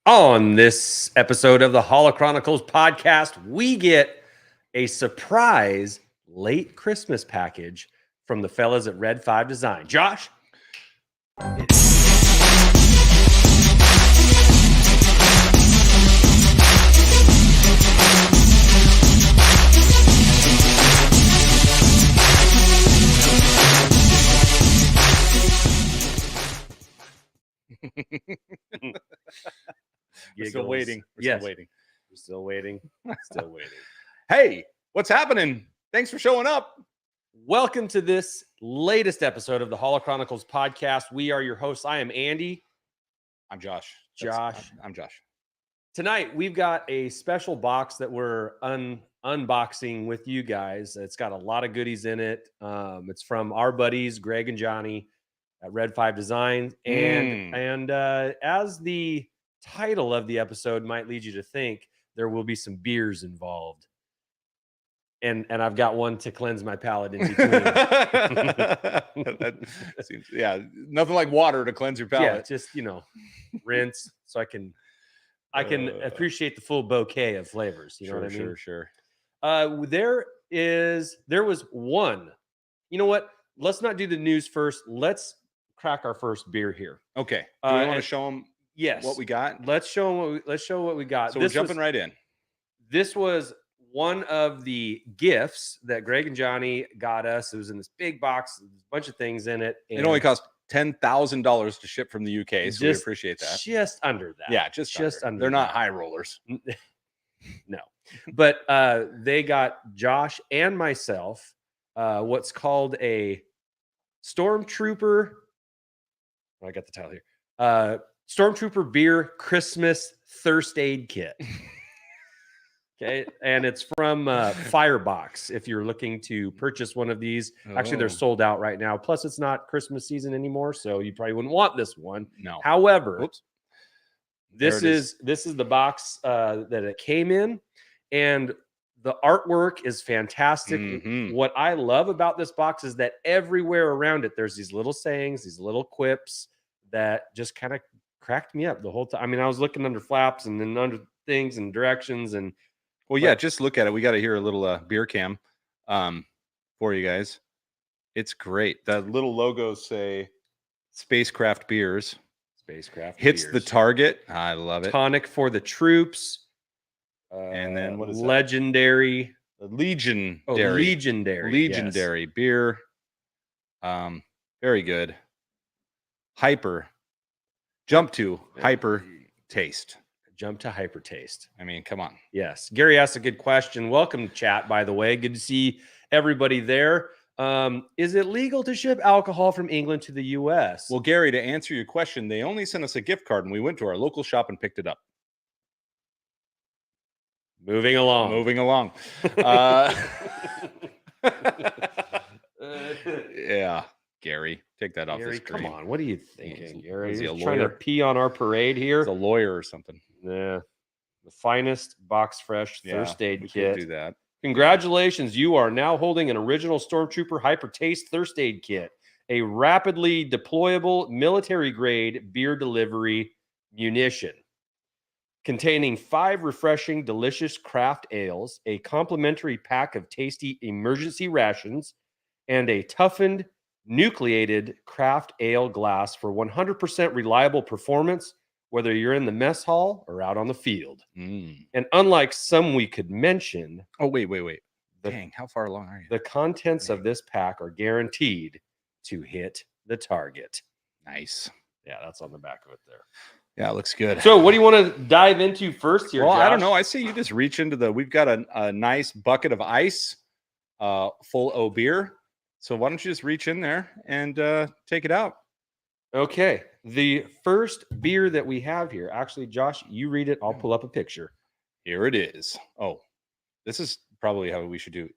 On this episode of the Holo Chronicles podcast, we get a surprise late Christmas package from the fellas at ReadFive Designs. Josh? We're still waiting. We're still waiting. Hey, what's happening? Thanks for showing up. Welcome to this latest episode of the Holo Chronicles podcast. We are your hosts. I am Andy. I'm Josh. I'm Josh. Tonight, we've got a special box that we're unboxing with you guys. It's got a lot of goodies in it. It's from our buddies, Greg and Johnny at ReadFive Designs. And as the title of the episode might lead you to think, there will be some beers involved. And I've got one to cleanse my palate in between. That seems, nothing like water to cleanse your palate. Yeah, just, rinse so I can appreciate the full bouquet of flavors. You know what I mean? Sure. There was one. You know what? Let's not do the news first. Let's crack our first beer here. Okay. Do we want to show them what we got? Let's show what we got. So we're jumping right in. This was one of the gifts that Greg and Johnny got us. It was in this big box, a bunch of things in it. It only cost $10,000 to ship from the UK, so we appreciate that. Just under that. Yeah, just under. They're not high rollers. No. But they got Josh and myself what's called a Stormtrooper. I got the title here. Stormtrooper Beer Christmas Thirst Aid Kit. Okay, and it's from Firebox. If you're looking to purchase one of these, actually they're sold out right now. Plus, it's not Christmas season anymore, so you probably wouldn't want this one. No. However, this is the box that it came in, and the artwork is fantastic. Mm-hmm. What I love about this box is that everywhere around it, there's these little sayings, these little quips that just kind of cracked me up the whole time. I mean, I was looking under flaps and then under things and directions and. Well, yeah, just look at it. We got to hear a little beer cam for you guys. It's great. The little logos say Spacecraft Beers. Hits the target. I love it. Tonic for the troops. And then what is that? Legendary. Legendary beer. Very good. Hyper taste. Jump to hyper taste. I mean, come on. Yes. Gary asked a good question. Welcome to chat, by the way. Good to see everybody there. Is it legal to ship alcohol from England to the U.S.? Well, Gary, to answer your question, they only sent us a gift card, and we went to our local shop and picked it up. Moving along. Yeah, Gary, take that off the screen. Come on. What are you thinking, Gary? Is he a trying to pee on our parade here? He's a lawyer or something. Yeah. The finest box fresh thirst aid kit. Do that. Congratulations. You are now holding an original Stormtrooper Hyper Taste Thirst Aid Kit, a rapidly deployable military grade beer delivery munition containing 5 refreshing, delicious craft ales, a complimentary pack of tasty emergency rations, and a toughened nucleated craft ale glass for 100% reliable performance, whether you're in the mess hall or out on the field. And unlike some we could mention... Oh, wait. Dang, how far along are you? The contents of this pack are guaranteed to hit the target. Nice. Yeah, that's on the back of it there. Yeah, it looks good. So what do you want to dive into first here, Well, Josh? I don't know. I see you just reach into we've got a nice bucket of ice full of beer. So why don't you just reach in there and take it out? Okay. The first beer that we have here, actually, Josh, you read it. I'll pull up a picture. Here it is. Oh, this is probably how we should do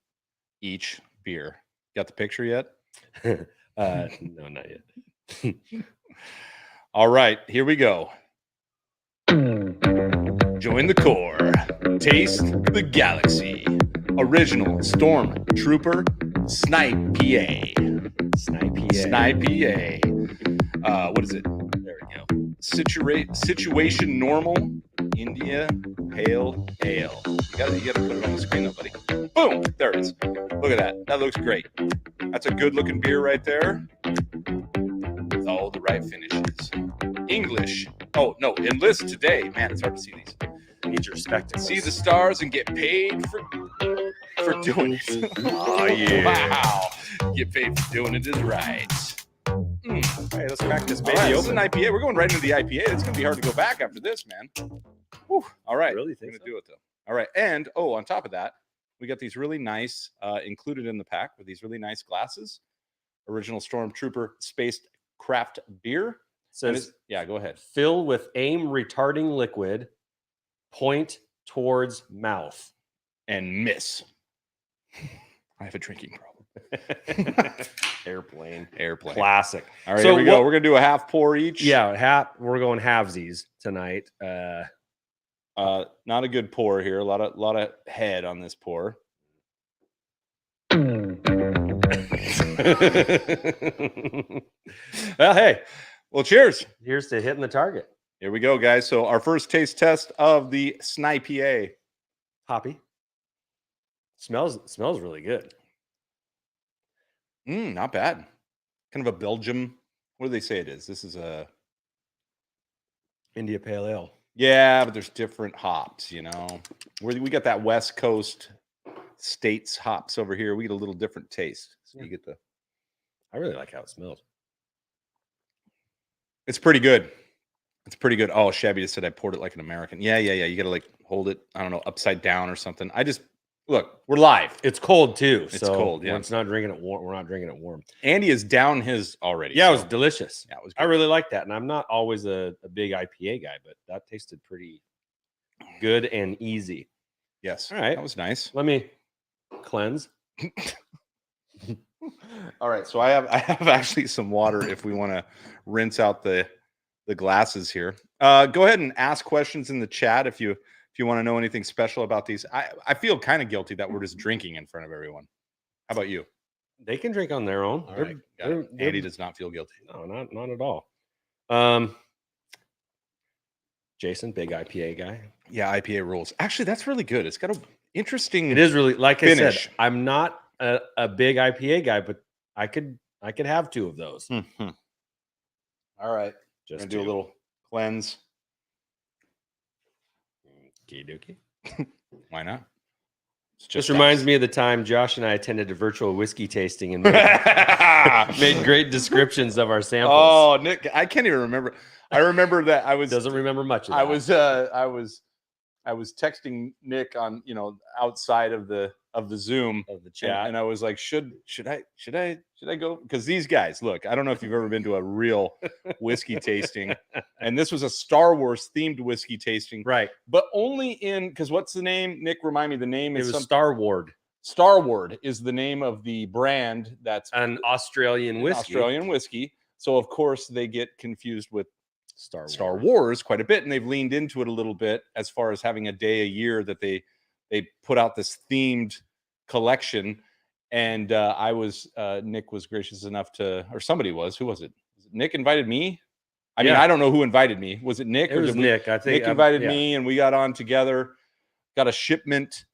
each beer. Got the picture yet? No, not yet. All right, here we go. Join the Corps. Taste the galaxy. Original Stormtrooper Snipe PA. Snipe PA. Snipe PA. What is it? There we go. Situation Normal India Pale Ale. You gotta put it on the screen though, buddy. Boom! There it is. Look at that. That looks great. That's a good looking beer right there. With all the right finishes. English. Oh no, enlist today. Man, it's hard to see these. Need your spectacles. See the stars and get paid for doing it. Oh yeah. Wow. Get paid for doing it is right. Hey, let's crack this baby This is open. an IPA. We're going right into the IPA. It's going to be hard to go back after this, man. Whew. All right. Really We're think going to so? do it, though. All right. And, on top of that, we got these really nice, included in the pack with these really nice glasses. Original Stormtrooper Spaced Craft Beer. Says, yeah, go ahead. fill with aim retarding liquid, point towards mouth. And miss. I have a drinking problem. Airplane. Classic. All right, So here we go. what- We're going to do a half pour each. Yeah, we're going halvesies tonight. Not a good pour here. A lot of head on this pour. Well, hey, Well, cheers. here's to hitting the target. Here we go, guys. So our first taste test of the Snipe. Hoppy. Smells really good. Not bad. Kind of a Belgium. What do they say it is? This is a India Pale Ale. yeah, but there's different hops. You know, we got that West Coast states hops over here. We get a little different taste. So Yeah. you get the. I really like how it smells. It's pretty good. It's pretty good. Oh, Shabby just said I poured it like an American. Yeah. You got to like hold it. I don't know, upside down or something. Look, we're live. It's cold too. It's so cold, yeah. When it's not drinking it warm. We're not drinking it warm. Andy is down his already. Yeah, it was so- delicious. Yeah, it was I good. really like that, and I'm not always a big IPA guy, but that tasted pretty good and easy. Yes. All right. That was nice. Let me cleanse. All right. So I have actually some water if we want to rinse out the glasses here. Go ahead and ask questions in the chat if you want to know anything special about these. I feel kind of guilty that we're just drinking in front of everyone. How about you? They can drink on their own. All right. Got it. Andy does not feel guilty. No, not at all. Jason, big IPA guy. Yeah, IPA rules. Actually, that's really good. It's got a interesting. It is really, like I Finish. said, I'm not a big IPA guy, but I could have two of those. Mhm. All right. Just Gonna do a little cleanse. Okey-dokey. Why not? It's Just reminds me of the time Josh and I attended a virtual whiskey tasting and made, made great descriptions of our samples. Oh, Nick, I can't even remember. I remember that I was Doesn't remember much of that. I was texting Nick on, outside of the Zoom of the chat. and I was like, should I go? Because these guys, look, I don't know if you've ever been to a real whiskey tasting, and this was a Star Wars themed whiskey tasting, Right. but only because what's the name? Nick, remind me the name. It Is was Star Ward, Star Ward is the name of the brand that's an Australian whiskey. Australian whiskey. So of course they get confused with Star Wars. Wars quite a bit, and they've leaned into it a little bit as far as having a day a year that they put out this themed collection. And Nick was gracious enough to, or somebody was, who was it? Nick invited me. I mean, Yeah. I don't know who invited me. Was it Nick? It was Nick. I think Nick invited yeah. me, and we got on together, got a shipment,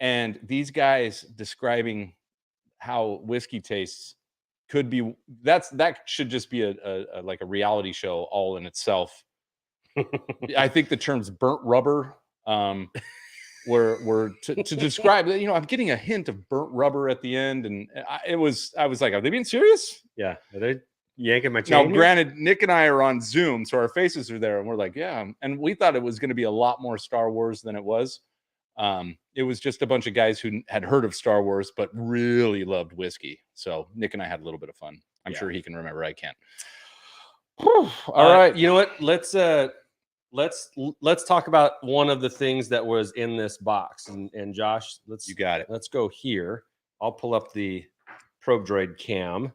and these guys describing how whiskey tastes could be that should just be a like a reality show all in itself. I think the terms burnt rubber were to describe that. I'm getting a hint of burnt rubber at the end, and I was like, are they being serious? Yeah. Are they yanking my chain? Now, here? granted, Nick and I are on Zoom, so our faces are there, and we're like, yeah. And we thought it was going to be a lot more Star Wars than it was. It was just a bunch of guys who had heard of Star Wars but really loved whiskey. So Nick and I had a little bit of fun. I'm sure he can remember. I can't. All right. You know what? Let's talk about one of the things that was in this box. And Josh, You got it. let's go here. I'll pull up the Probe Droid cam.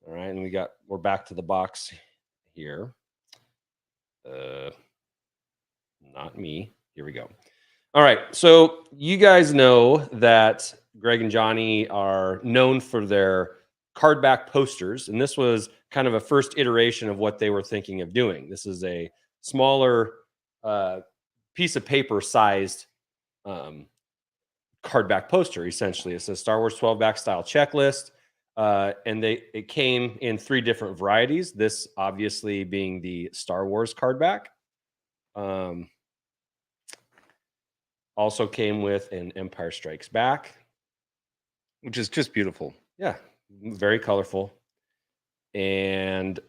All right, and we're back to the box here. Not me. Here we go. All right, so you guys know that Greg and Johnny are known for their cardback posters, and this was kind of a first iteration of what they were thinking of doing. This is a smaller piece of paper sized cardback poster. Essentially, it says Star Wars 12 back style checklist, and it came in 3 different varieties. This obviously being the Star Wars cardback. Also came with an Empire Strikes Back, which is just beautiful. Yeah, very colorful. And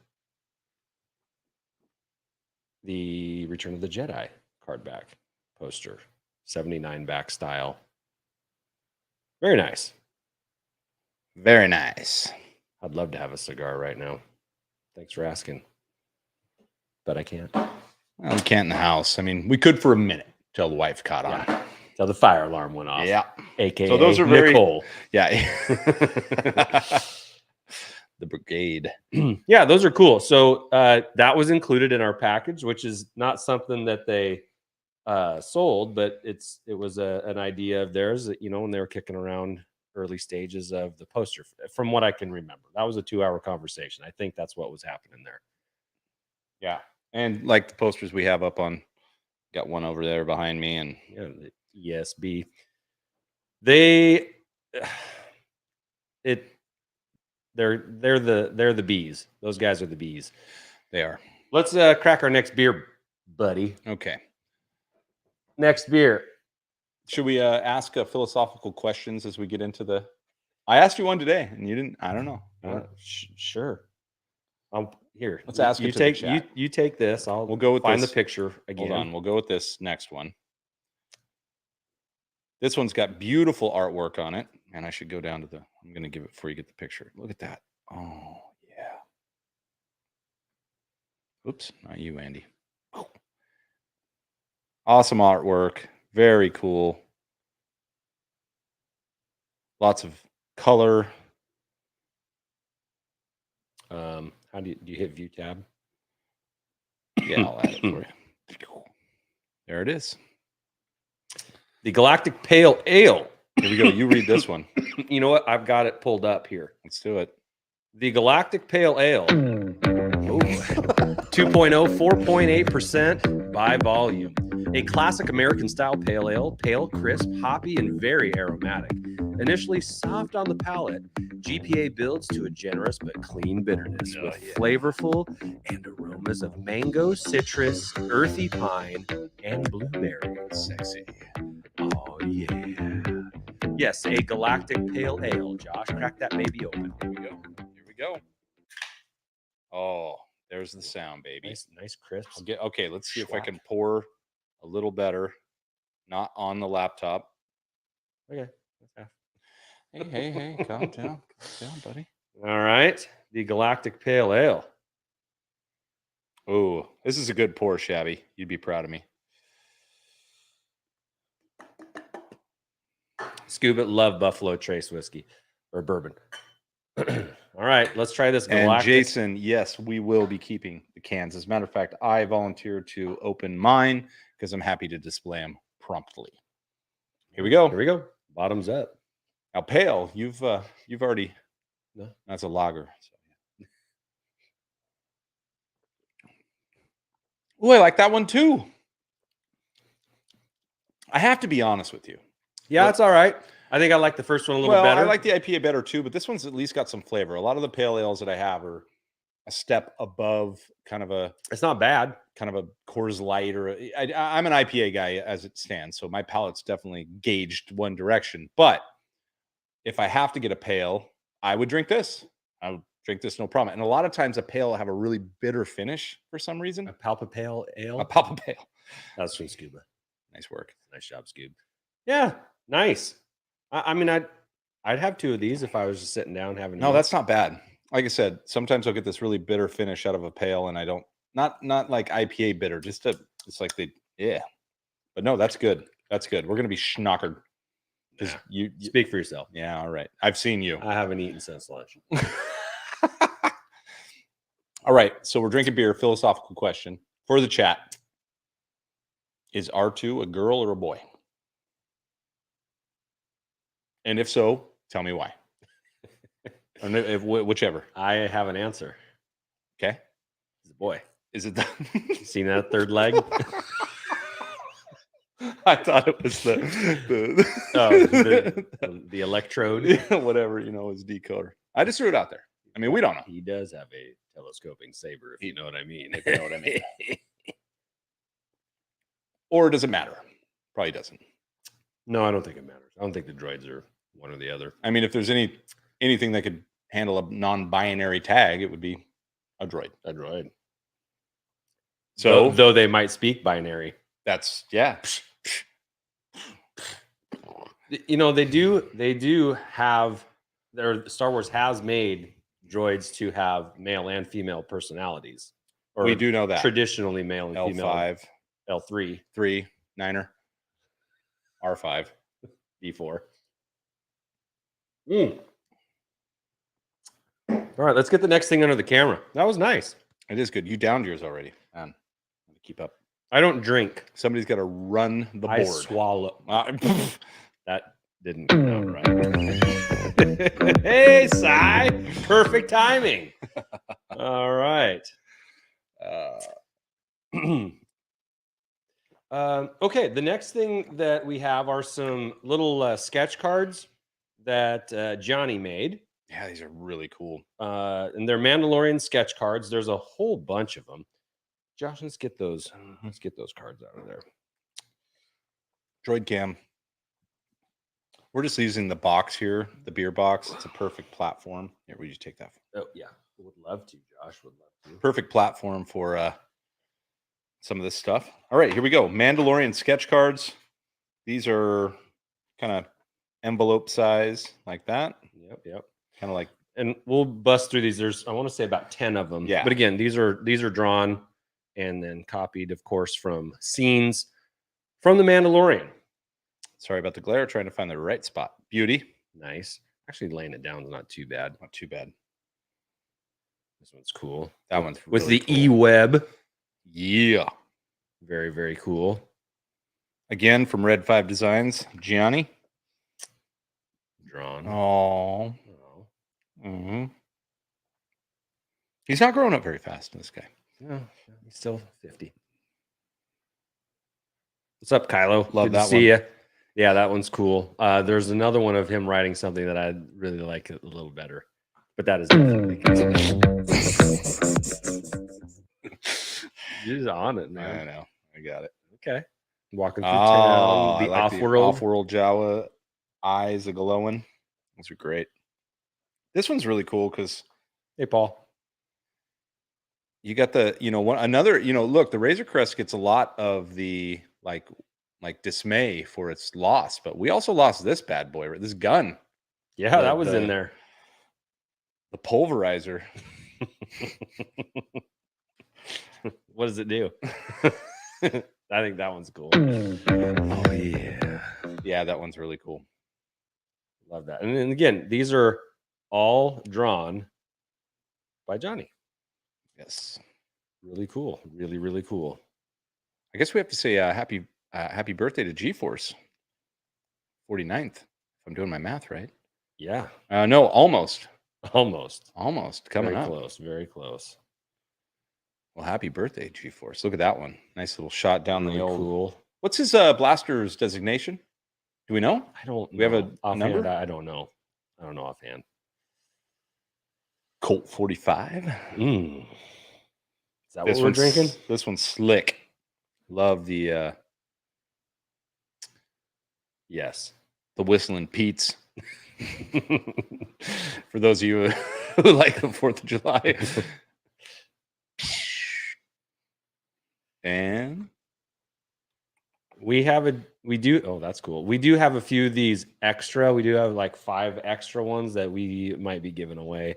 the Return of the Jedi cardback poster, 79 back style. Very nice. Very nice. I'd love to have a cigar right now. Thanks for asking. But I can't. Well, we can't in the house. I mean, we could for a minute till the wife caught on. Yeah. Till the fire alarm went off. Yeah. AKA so those are Nicole. Yeah. The brigade. Yeah, those are cool. So that was included in our package, which is not something that they sold, but it was an idea of theirs that, you know, when they were kicking around early stages of the poster, from what I can remember. That was a 2-hour conversation. I think that's what was happening there. Yeah. And like the posters we have up on, got one over there behind me, and yeah, the ESB. They're the bees. Those guys are the bees. They are. Let's crack our next beer, buddy. Okay. Next beer. Should we ask philosophical questions as we get into the? I asked you one today, and you didn't. I don't know. Sure. Here. Let's ask you it to take the chat. you take this. We'll go with find this. the picture again. Hold on. We'll go with this next one. This one's got beautiful artwork on it, and I should go down to the. I'm going to give it before you get the picture. Look at that. Oh yeah. Oops, not you, Andy. Awesome artwork. Very cool. Lots of color. How do you hit view tab? Yeah, I'll add it for you. There it is. The Galactic Pale Ale. Here we go. You read this one. You know what? I've got it pulled up here. Let's do it. The Galactic Pale Ale. 2.0, 4.8% by volume. A classic American style pale ale, pale, crisp, hoppy, and very aromatic. Initially soft on the palate, GPA builds to a generous but clean bitterness with flavorful and aromas of mango, citrus, earthy pine, and blueberry. Sexy. Oh, yeah. Yes, a Galactic Pale Ale. Josh, crack that baby open. Here we go. Here we go. Oh, there's the sound, baby. Nice crisp. Okay, let's see if I can pour a little better. Not on the laptop. Okay. Hey, calm down, buddy. All right, the Galactic Pale Ale. Oh, this is a good pour, Shabby. You'd be proud of me. Scuba love Buffalo Trace whiskey or bourbon. All right, let's try this Galactic. And Jason, yes, we will be keeping the cans. As a matter of fact, I volunteered to open mine because I'm happy to display them promptly. Here we go. Here we go. Bottoms up. Now, pale, you've already. No. That's a lager. So, oh, I like that one too. I have to be honest with you. Yeah, it's all right. I think I like the first one a little better. I like the IPA better too, but this one's at least got some flavor. A lot of the pale ales that I have are a step above kind of a. It's not bad. Kind of a Coors Light or I'm an IPA guy as it stands, so my palate's definitely gauged one direction. But if I have to get a pale, I would drink this. I would drink this no problem. And a lot of times a pale will have a really bitter finish for some reason. A Palpa Pale Ale. A Palpa Pale. That's from Scuba. Nice work. Nice job, Scoob. Yeah, nice. I mean, I'd have 2 of these if I was just sitting down having. No, that's not bad. Like I said, sometimes I'll get this really bitter finish out of a pale, and I don't. Not like IPA bitter. It's like But no, that's good. That's good. We're gonna be schnockered. Because you speak for yourself. Yeah, all right. I've seen you. I haven't eaten since lunch. All right. So we're drinking beer. Philosophical question for the chat. Is R2 a girl or a boy? And if so, tell me why. Or whichever. I have an answer. Boy, Is it the seen that third leg? I thought it was the The electrode. yeah, whatever, is decoder. I just threw it out there. I mean, we don't know. He does have a telescoping saber, if you know what I mean. If you know what I mean. Or does it matter? Probably doesn't. No, I don't think it matters. I don't think the droids are one or the other. I mean, if there's anything that could handle a non-binary tag, it would be a droid. A droid. So though they might speak binary. That's yeah. They do have Star Wars has made droids to have male and female personalities. Or we do know that. Traditionally male and female. L5, L3, 3, 9er, R5, B4. All right, let's get the next thing under the camera. That was nice. It is good. You downed yours already. Man, keep up. I don't drink. Somebody's got to run the board. I swallow. That didn't come out right. Hey, Cy. Perfect timing. All right. Okay, the next thing that we have are some little sketch cards that Johnny made. Yeah, these are really cool. And they're Mandalorian sketch cards. There's a whole bunch of them. Josh, let's get those cards out of there. Droid Cam. We're just using the box here, the beer box. It's a perfect platform. Here, we just take that. Oh, yeah. Would love to, Josh. Would love to. Perfect platform for some of this stuff. All right, here we go. Mandalorian sketch cards. These are kind of envelope size like that. Yep. Kind of like, and we'll bust through these. There's, I want to say, about 10 of them. Yeah. But again, these are drawn and then copied, of course, from scenes from The Mandalorian. Sorry about the glare. Trying to find the right spot. Beauty. Nice. Actually, laying it down is not too bad. Not too bad. This one's cool. That one's with really the cool. E-Web. Yeah. Very, very cool. Again, from ReadFive Designs, Gianni. Drawn. Oh. Mm-hmm. He's not growing up very fast, this guy. No, he's still 50. What's up, Kylo? Love Good that to see you. Yeah, that one's cool. There's another one of him writing something that I really like a little better, but that is definitely you're just on it, man. I know. I got it. Okay. Walking through town, the like off-world. Off-world Jawa eyes are glowing. Those are great. This one's really cool because hey, Paul. You got the, another, look, the Razor Crest gets a lot of the like dismay for its loss, but we also lost this bad boy, this gun. Yeah, that was in there. The pulverizer. What does it do? I think that one's cool. Oh, yeah. Yeah, that one's really cool. Love that. And then again, these are all drawn by Johnny. Yes. Really cool. Really, really cool. I guess we have to say happy birthday to GeForce. 49th, if I'm doing my math right. Yeah. No, almost. Almost. Coming very up. Close. Very close. Well, happy birthday, GeForce. Look at that one. Nice little shot down really the old. Cool. What's his blaster's designation? Do we know? I don't know. We have a number? I don't know. I don't know offhand. Colt 45. Is that what we're drinking? This one's slick. Love the yes, the Whistling Pete's. For those of you who like the 4th of July. And oh, that's cool. We do have a few of these extra. We do have like 5 extra ones that we might be giving away.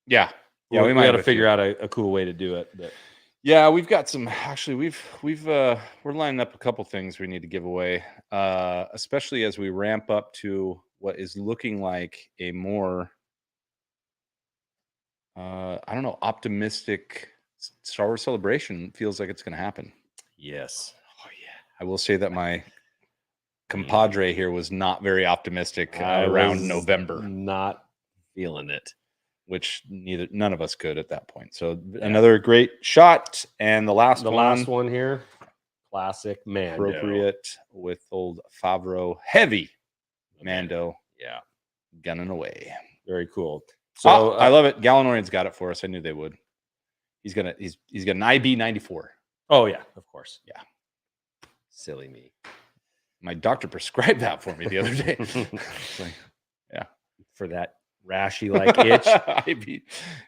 Yeah. Yeah, we got to figure out a cool way to do it. But yeah, we've got some. Actually, we're lining up a couple things we need to give away, especially as we ramp up to what is looking like a more, I don't know, optimistic Star Wars celebration. Feels like it's going to happen. Yes. Oh yeah. I will say that my compadre here was not very optimistic around November. Not feeling it. which none of us could at that point. So another great shot, and the last one here, classic Mando. Appropriate with old Favreau, heavy Mando. Yeah, gunning away. Very cool. So I love it. Gallanorian's got it for us. I knew they would. He's got an IB 94. Oh yeah, of course. Yeah. Silly me. My doctor prescribed that for me the other day. Like, yeah, for that rashy like itch. IB,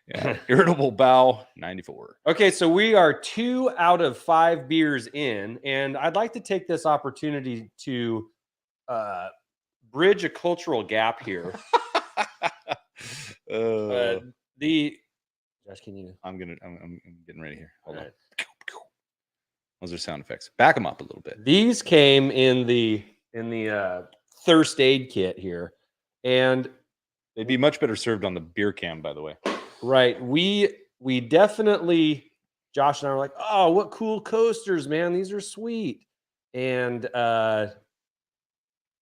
yeah. Irritable bowel 94. Okay, so we are 2 out of 5 beers in, and I'd like to take this opportunity to bridge a cultural gap here. Josh, can you? I'm getting ready here. Hold on. Right. Those are sound effects. Back them up a little bit. These came in the first aid kit here, and they'd be much better served on the beer can, by the way. Right. We definitely, Josh and I were like, oh, what cool coasters, man. These are sweet. And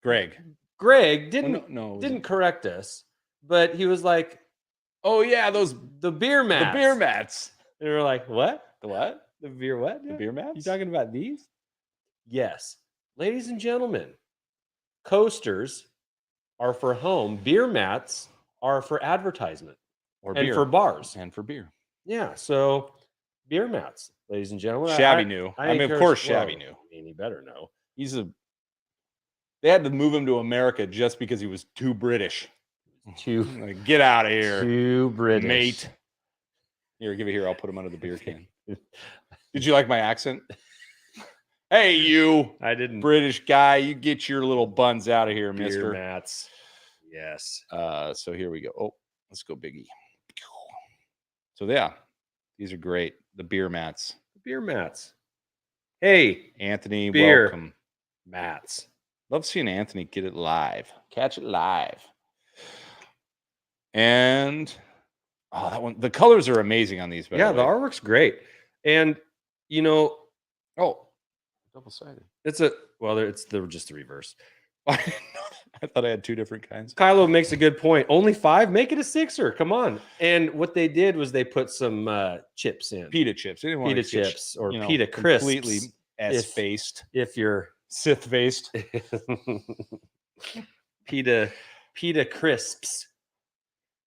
Greg didn't correct us, but he was like, oh yeah, the beer mats. The beer mats. And we were like, what? The what? The beer what? The beer mats? You talking about these? Yes. Ladies and gentlemen, coasters are for home. Beer mats are for advertisement or and beer. for bars. And for beer. Yeah. So beer mats, ladies and gentlemen. Shabby knew. I mean, of course, Shabby knew. I mean, he better know. They had to move him to America just because he was too British. Like, get out of here. Too British. Mate. Here, give it here. I'll put him under the beer can. Did you like my accent? Hey, you. I didn't. British guy, you get your little buns out of here, beer mister. Mats. Yes. So here we go. Oh, let's go, Biggie. So yeah, these are great. The beer mats. The beer mats. Hey, Anthony, beer welcome. Mats. Love seeing Anthony get it live. Catch it live. And that one, the colors are amazing on these. The artwork's great. And double-sided. They're just the reverse. I thought I had 2 different kinds. Kylo makes a good point. Only 5, make it a 6er. Come on. And what they did was they put some chips in. Pita chips. Pita chips or pita crisps. Completely S-faced. If you're Sith-faced. pita crisps.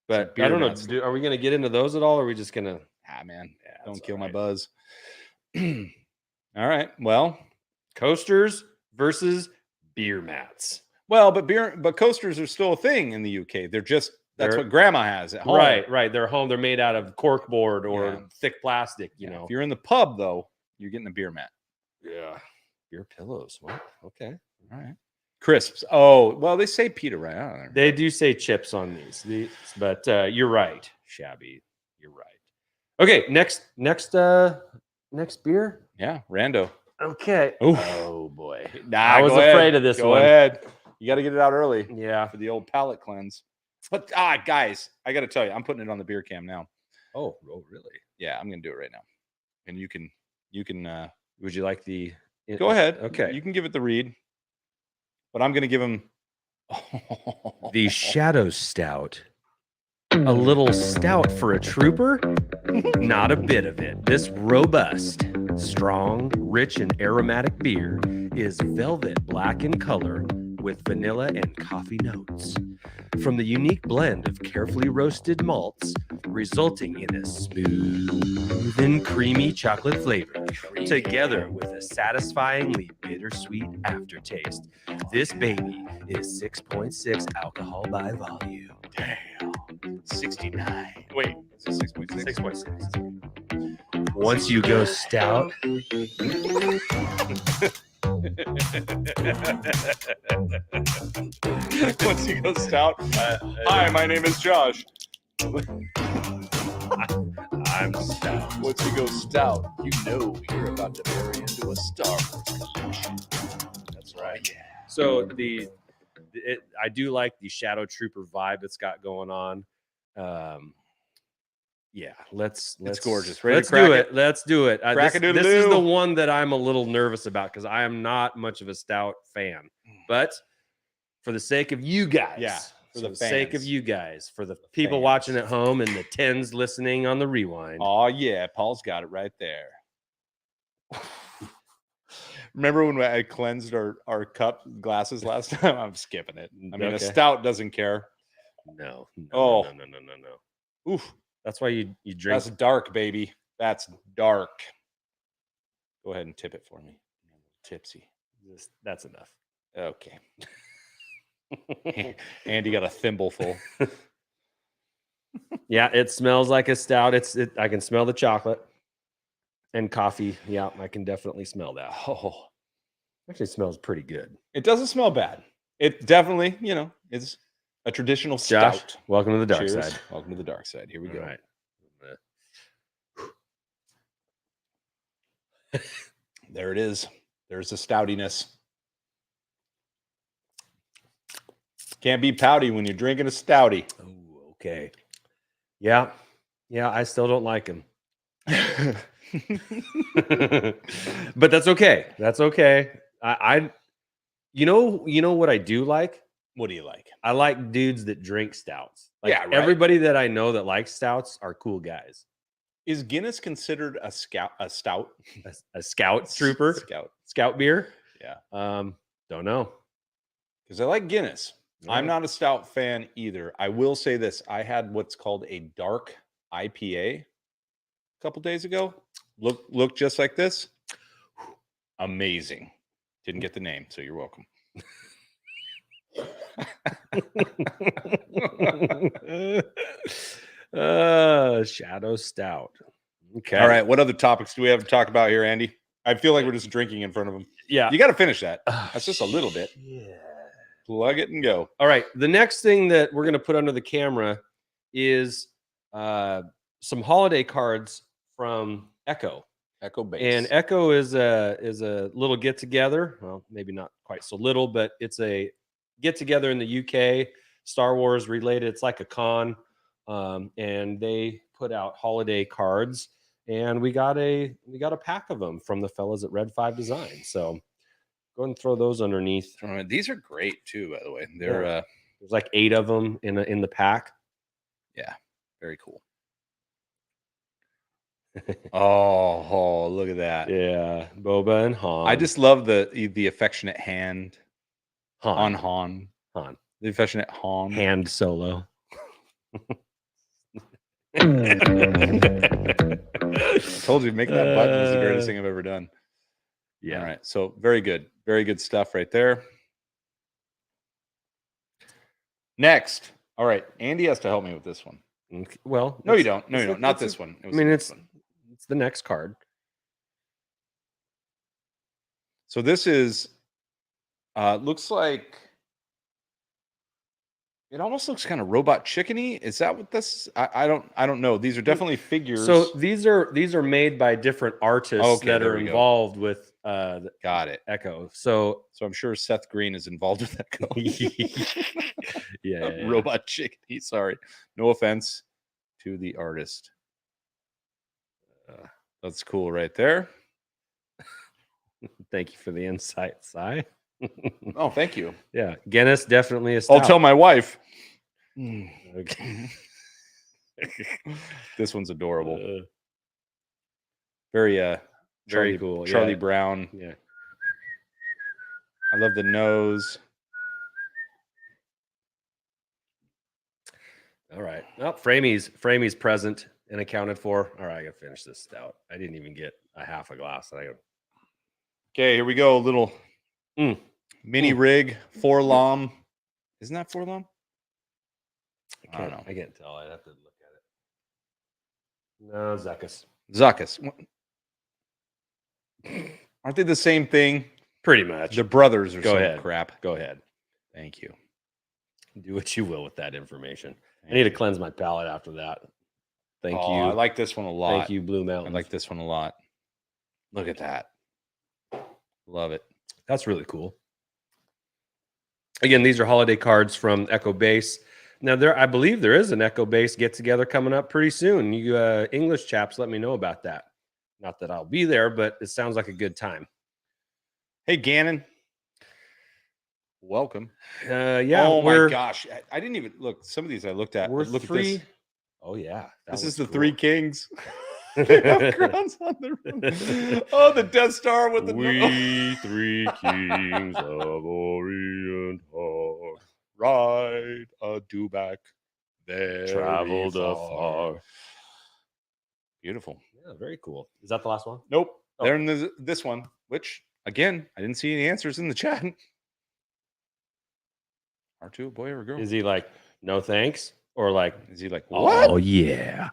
But I don't know. Are we going to get into those at all? Or are we just going to? Man, don't kill my buzz. All right. Well, coasters versus beer mats. Well, but coasters are still a thing in the UK. That's what grandma has at home. Right. They're home. They're made out of corkboard or thick plastic. You know. If you're in the pub, though, you're getting a beer mat. Yeah. Beer pillows. What? Okay. All right. Crisps. Oh, well, they say pita right on there. They do say chips on these, but you're right, Shabby. You're right. Okay, next beer. Yeah, rando. Okay. Oof. Oh boy. I was afraid of this one. Go ahead. You got to get it out early. Yeah. For the old palate cleanse. But guys, I got to tell you, I'm putting it on the beer cam now. Oh, really? Yeah, I'm gonna do it right now. And you can. Would you like the? Go ahead. Okay. You can give it the read. But I'm going to give him the Shadow Stout. A little stout for a trooper? Not a bit of it. This robust, strong, rich, and aromatic beer is velvet black in color with vanilla and coffee notes. From the unique blend of carefully roasted malts, resulting in a smooth and creamy chocolate flavor, together with a satisfyingly bittersweet aftertaste. This baby is 6.6 alcohol by volume. Damn. 69. Wait, is it 6.6? 6.6. Once you go stout. Once you go stout. Hi, my name is Josh. I'm stout. Once you go stout, you know you're about to marry into a Star Wars collection. That's right. Yeah. So I do like the Shadow Trooper vibe it's got going on. Yeah, let's it's gorgeous. Let's do it. Let's do it. This is the one that I'm a little nervous about because I am not much of a stout fan. But for the sake of you guys, For the the sake of fans. you guys, for the people fans. watching at home and the tens listening on the rewind. Oh yeah, Paul's got it right there. Remember when I cleansed our cup glasses last time? I'm skipping it. I mean, a Okay. stout doesn't care. No. Oh. No. Oof. That's why you drink. That's dark, baby. That's dark. Go ahead and tip it for me. I'm a little tipsy. That's enough. Okay. Andy got a thimbleful. Yeah, it smells like a stout. I can smell the chocolate and coffee. Yeah, I can definitely smell that. Oh, Actually smells pretty good. it doesn't smell bad. It definitely, is a traditional Josh, stout. welcome to the dark Cheers. side. Welcome to the dark side. Here we go. All right. There it is. There's the stoutiness. Can't be pouty when you're drinking a stouty. Oh, okay. Yeah. Yeah, I still don't like him. But that's okay. That's okay. You know what I do like? What do you like? I like dudes that drink stouts. Like Yeah, right. everybody that I know that likes stouts are cool guys. Is Guinness considered a stout? A scout trooper? Scout beer? Yeah. Don't know. Because I like Guinness. All I'm right. not a stout fan either. I will say this. I had what's called a dark IPA a couple days ago. Look just like this. Amazing. Didn't get the name, so you're welcome. Shadow Stout. Okay. All right. What other topics do we have to talk about here, Andy? I feel like we're just drinking in front of them. Yeah. You got to finish that. That's just a little bit. Yeah. Plug it and go. All right. The next thing that we're going to put under the camera is some holiday cards from Echo. Echo Base. And Echo is a little get together. Well, maybe not quite so little, but it's a get together in the UK, Star Wars related. It's like a con, and they put out holiday cards, and we got a pack of them from the fellas at ReadFive Designs. So go ahead and throw those underneath. These are great too, by the way. They're there's like 8 of them in the pack. Yeah, very cool. Oh, look at that. Yeah, Boba and Han. I just love the affectionate hand on Han. The affectionate Han. Hand Solo. I told you, making that button is the greatest thing I've ever done. Yeah. All right. So very good. Very good stuff right there. Next. All right. Andy has to help me with this one. Okay. Well, no, you don't. No, you don't. Not this one. I mean, it's the next card. So this is looks like it almost looks kind of robot chickeny. Is that what this? I don't know. These are definitely figures. So these are made by different artists that are involved with got it. Echo. So I'm sure Seth Green is involved with Echo. yeah. Robot chickeny. Sorry. No offense to the artist. That's cool right there. Thank you for the insight, Si. Oh, thank you. Yeah, Guinness definitely a stout. I'll tell my wife. Okay. This one's adorable. Very very cool. Charlie Brown. Yeah. I love the nose. All right. Well, Framey's present and accounted for. All right, I gotta finish this stout. I didn't even get a half a glass. Okay, here we go. A little mini rig, 4-lom. Isn't that 4-lom? I don't know. I can't tell. I'd have to look at it. No, Zuckus. Aren't they the same thing? Pretty much. The brothers are Go some ahead. crap. Go ahead. Thank you. Do what you will with that information. I need to cleanse my palate after that. Thank you. I like this one a lot. Thank you, Blue Mountain. I like this one a lot. Look at that. Love it. That's really cool. Again, these are holiday cards from Echo Base. Now, I believe there is an Echo Base get-together coming up pretty soon. You English chaps, let me know about that. Not that I'll be there, but it sounds like a good time. Hey, Gannon. welcome. Yeah. Oh my gosh. I didn't even look. Some of these I looked at. We're But look three. at this. Oh yeah. This is the Three Kings. They have crowns on their oh, the Death Star with the We three kings of Orient are ride a dewback very traveled far. afar. Beautiful. Yeah, very cool. Is that the last one? Nope. Oh. They're in this one, which again, I didn't see any answers in the chat. R2, boy or girl? Is he like, no thanks? Or like, is he like, what? Oh yeah.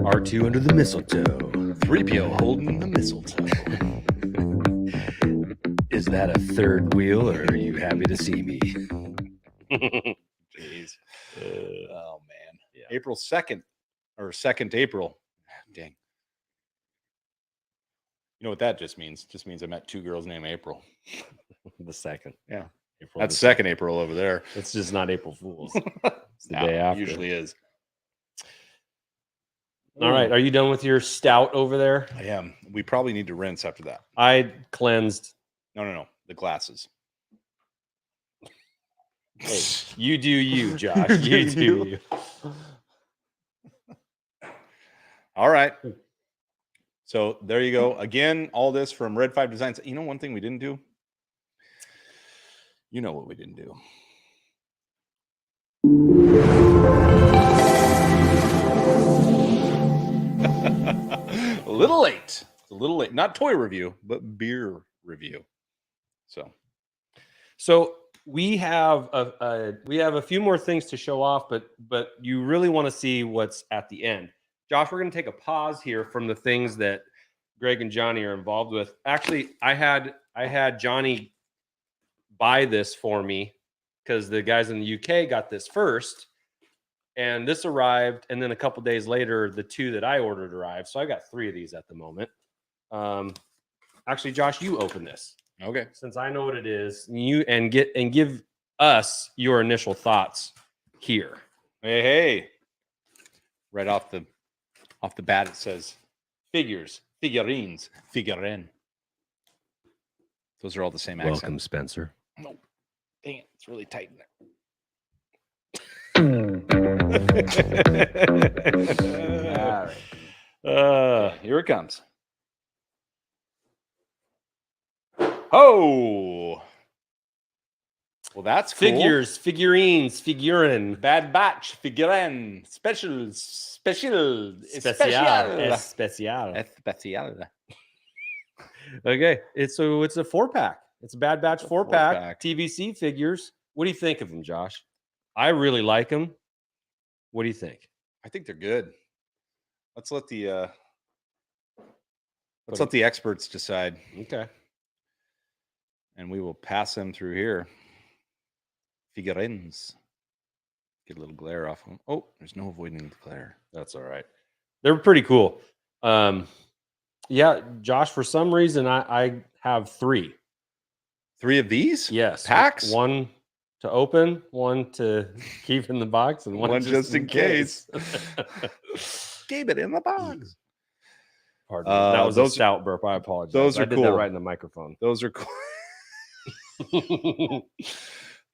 R2 under the mistletoe. 3PO holding the mistletoe. Is that a third wheel, or are you happy to see me? Jeez. Oh man. Yeah. April 2nd or 2nd April. Dang. You know what that just means? Just means I met two girls named April. The 2nd. Yeah. April That's 2nd April over there. It's just not April Fool's. It's the day after. Usually is. All right. Are you done with your stout over there? I am. We probably need to rinse after that. I cleansed. No. The glasses. Hey, you do you, Josh. You do you. All right. So there you go. Again, all this from ReadFive Designs. You know, one thing we didn't do? You know what we didn't do? A little late. It's a little late. Not toy review, but beer review. So we have a few more things to show off, but you really want to see what's at the end. Josh, we're going to take a pause here from the things that Greg and Johnny are involved with. Actually, I had Johnny buy this for me because the guys in the UK got this first, and this arrived, and then a couple days later, the two that I ordered arrived. So I got 3 of these at the moment. Actually, Josh, you open this. Okay. Since I know what it is, give us your initial thoughts here. Hey. Right off the bat, it says figures, figurines, figurine. Those are all the same accent. Welcome, Spencer. No, dang it, it's really tight in there. All right. Here it comes. Oh, well, that's cool. Figures, figurines, figurine, Bad Batch, figurine, special. Especial. Okay, it's a 4-pack. It's a Bad Batch 4-pack. TVC figures. What do you think of them, Josh? I really like them. What do you think? I think they're good. Let's let the experts decide. Okay. And we will pass them through here. Figurines. Get a little glare off them. Oh, there's no avoiding the glare. That's all right. They're pretty cool. Yeah, Josh, for some reason, I have 3. 3 of these? Yes. Packs? 1 to open, 1 to keep in the box, and 1 just in case. Keep it in the box. Pardon me. That was a stout burp. I apologize. Those are I did cool. that right in the microphone. Those are cool.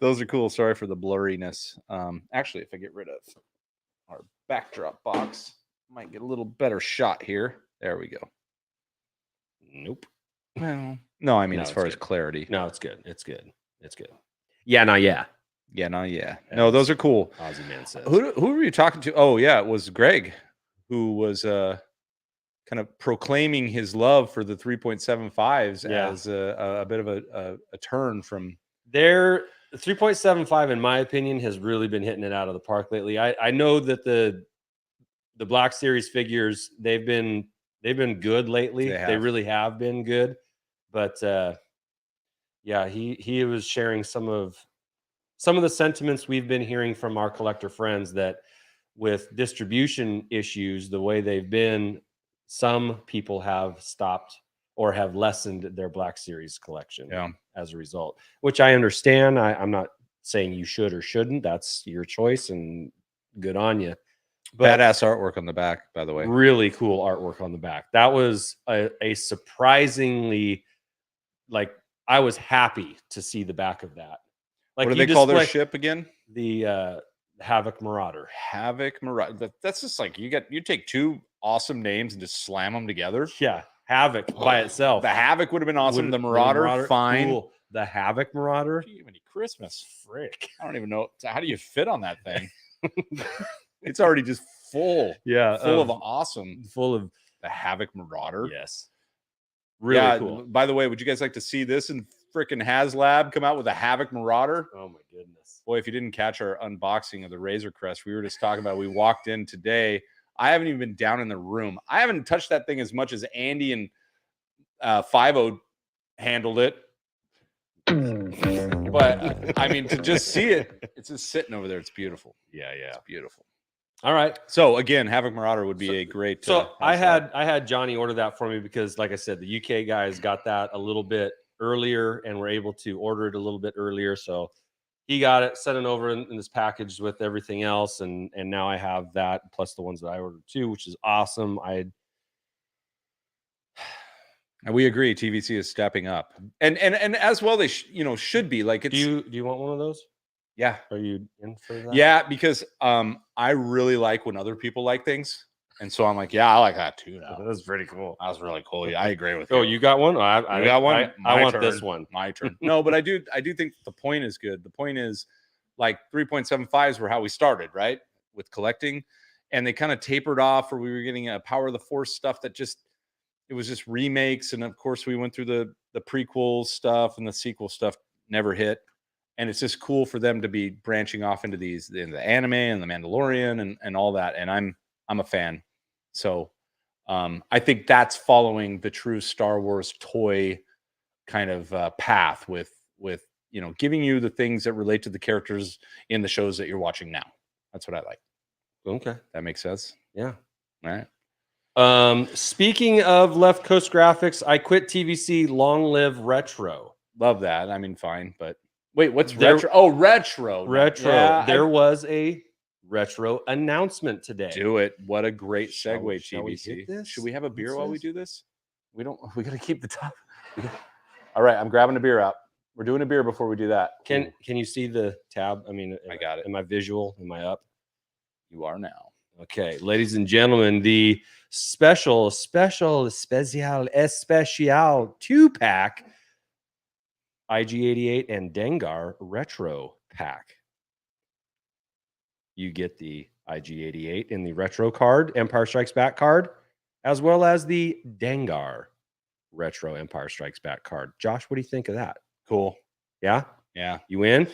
Those are cool. Sorry for the blurriness. Actually, if I get rid of our backdrop box, I might get a little better shot here. There we go. Nope. Well, no, I mean, as far as clarity. No, it's good. It's good. It's good. Yeah, no, yeah. Yeah, no, yeah. No, those are cool. Ozzy Man says. Who were you talking to? Oh, yeah, it was Greg, who was kind of proclaiming his love for the 3.75s as a bit of a turn from their 3.75, in my opinion, has really been hitting it out of the park lately. I know that the Black Series figures, they've been good lately. They really have been good. But yeah, he was sharing some of the sentiments we've been hearing from our collector friends, that with distribution issues, the way they've been, some people have stopped or have lessened their Black Series collection as a result, which I understand. I'm not saying you should or shouldn't. That's your choice, and good on you. But badass artwork on the back, by the way. Really cool artwork on the back. That was a surprisingly like I was happy to see the back of that. Like, what do you they call their display- ship again? The Havoc Marauder. Havoc Marauder. That's just like you take two awesome names and just slam them together. Yeah, Havoc by itself. The Havoc would have been awesome. The Marauder, fine. Cool. The Havoc Marauder. Any Christmas? Frick. I don't even know. How do you fit on that thing? It's already just full. Yeah, Full of awesome. full of The Havoc Marauder. yes. Really cool. By the way, would you guys like to see this in freaking HasLab come out with a Havoc Marauder? Oh my goodness. Boy, if you didn't catch our unboxing of the Razor Crest, we were just talking about. We walked in today. I haven't even been down in the room. I haven't touched that thing as much as Andy and 5-0 handled it. But I mean, to just see it, it's just sitting over there. It's beautiful. Yeah, yeah. It's beautiful. All right. So again, Havoc Marauder would be a great. So I had Johnny order that for me because, like I said, the UK guys got that a little bit earlier and were able to order it a little bit earlier. So he got it, sent it over in this package with everything else, and now I have that plus the ones that I ordered too, which is awesome. And we agree, TVC is stepping up, and as well they should be. Like, it's, do you want one of those? Yeah. Are you in for that? Yeah, because I really like when other people like things, and so I'm like, yeah, I like that too. Now. That's pretty cool. That was really cool. Yeah, I agree with you. Oh, you got one? Oh, I got one. I want turn. this one. My turn. No, but I do think the point is good. The point is, like, 3.75s were how we started, right, with collecting, and they kind of tapered off, or we were getting a Power of the Force stuff that it was just remakes, and of course we went through the prequel stuff, and the sequel stuff never hit. And it's just cool for them to be branching off into the anime and the Mandalorian and all that. And I'm a fan. So I think that's following the true Star Wars toy kind of path with giving you the things that relate to the characters in the shows that you're watching now. That's what I like. Okay. That makes sense. Yeah. All right. Speaking of left coast graphics, I quit TVC. Long live retro. Love that. I mean, fine, but wait, what's retro? Oh, retro. Retro. Yeah, there was a retro announcement today. Do it. What a great segue, shall we TVC. hit this? Should we have a beer What's while we this? do this? We got to keep the top. All right, I'm grabbing a beer out. We're doing a beer before we do that. Can you see the tab? I mean, I got it. Am I visual? Am I up? You are now. Okay, ladies and gentlemen, the special 2-pack IG-88 and Dengar retro pack. You get the IG-88 in the retro card, Empire Strikes Back card, as well as the Dengar retro Empire Strikes Back card. Josh, what do you think of that? Cool. Yeah? Yeah. You in?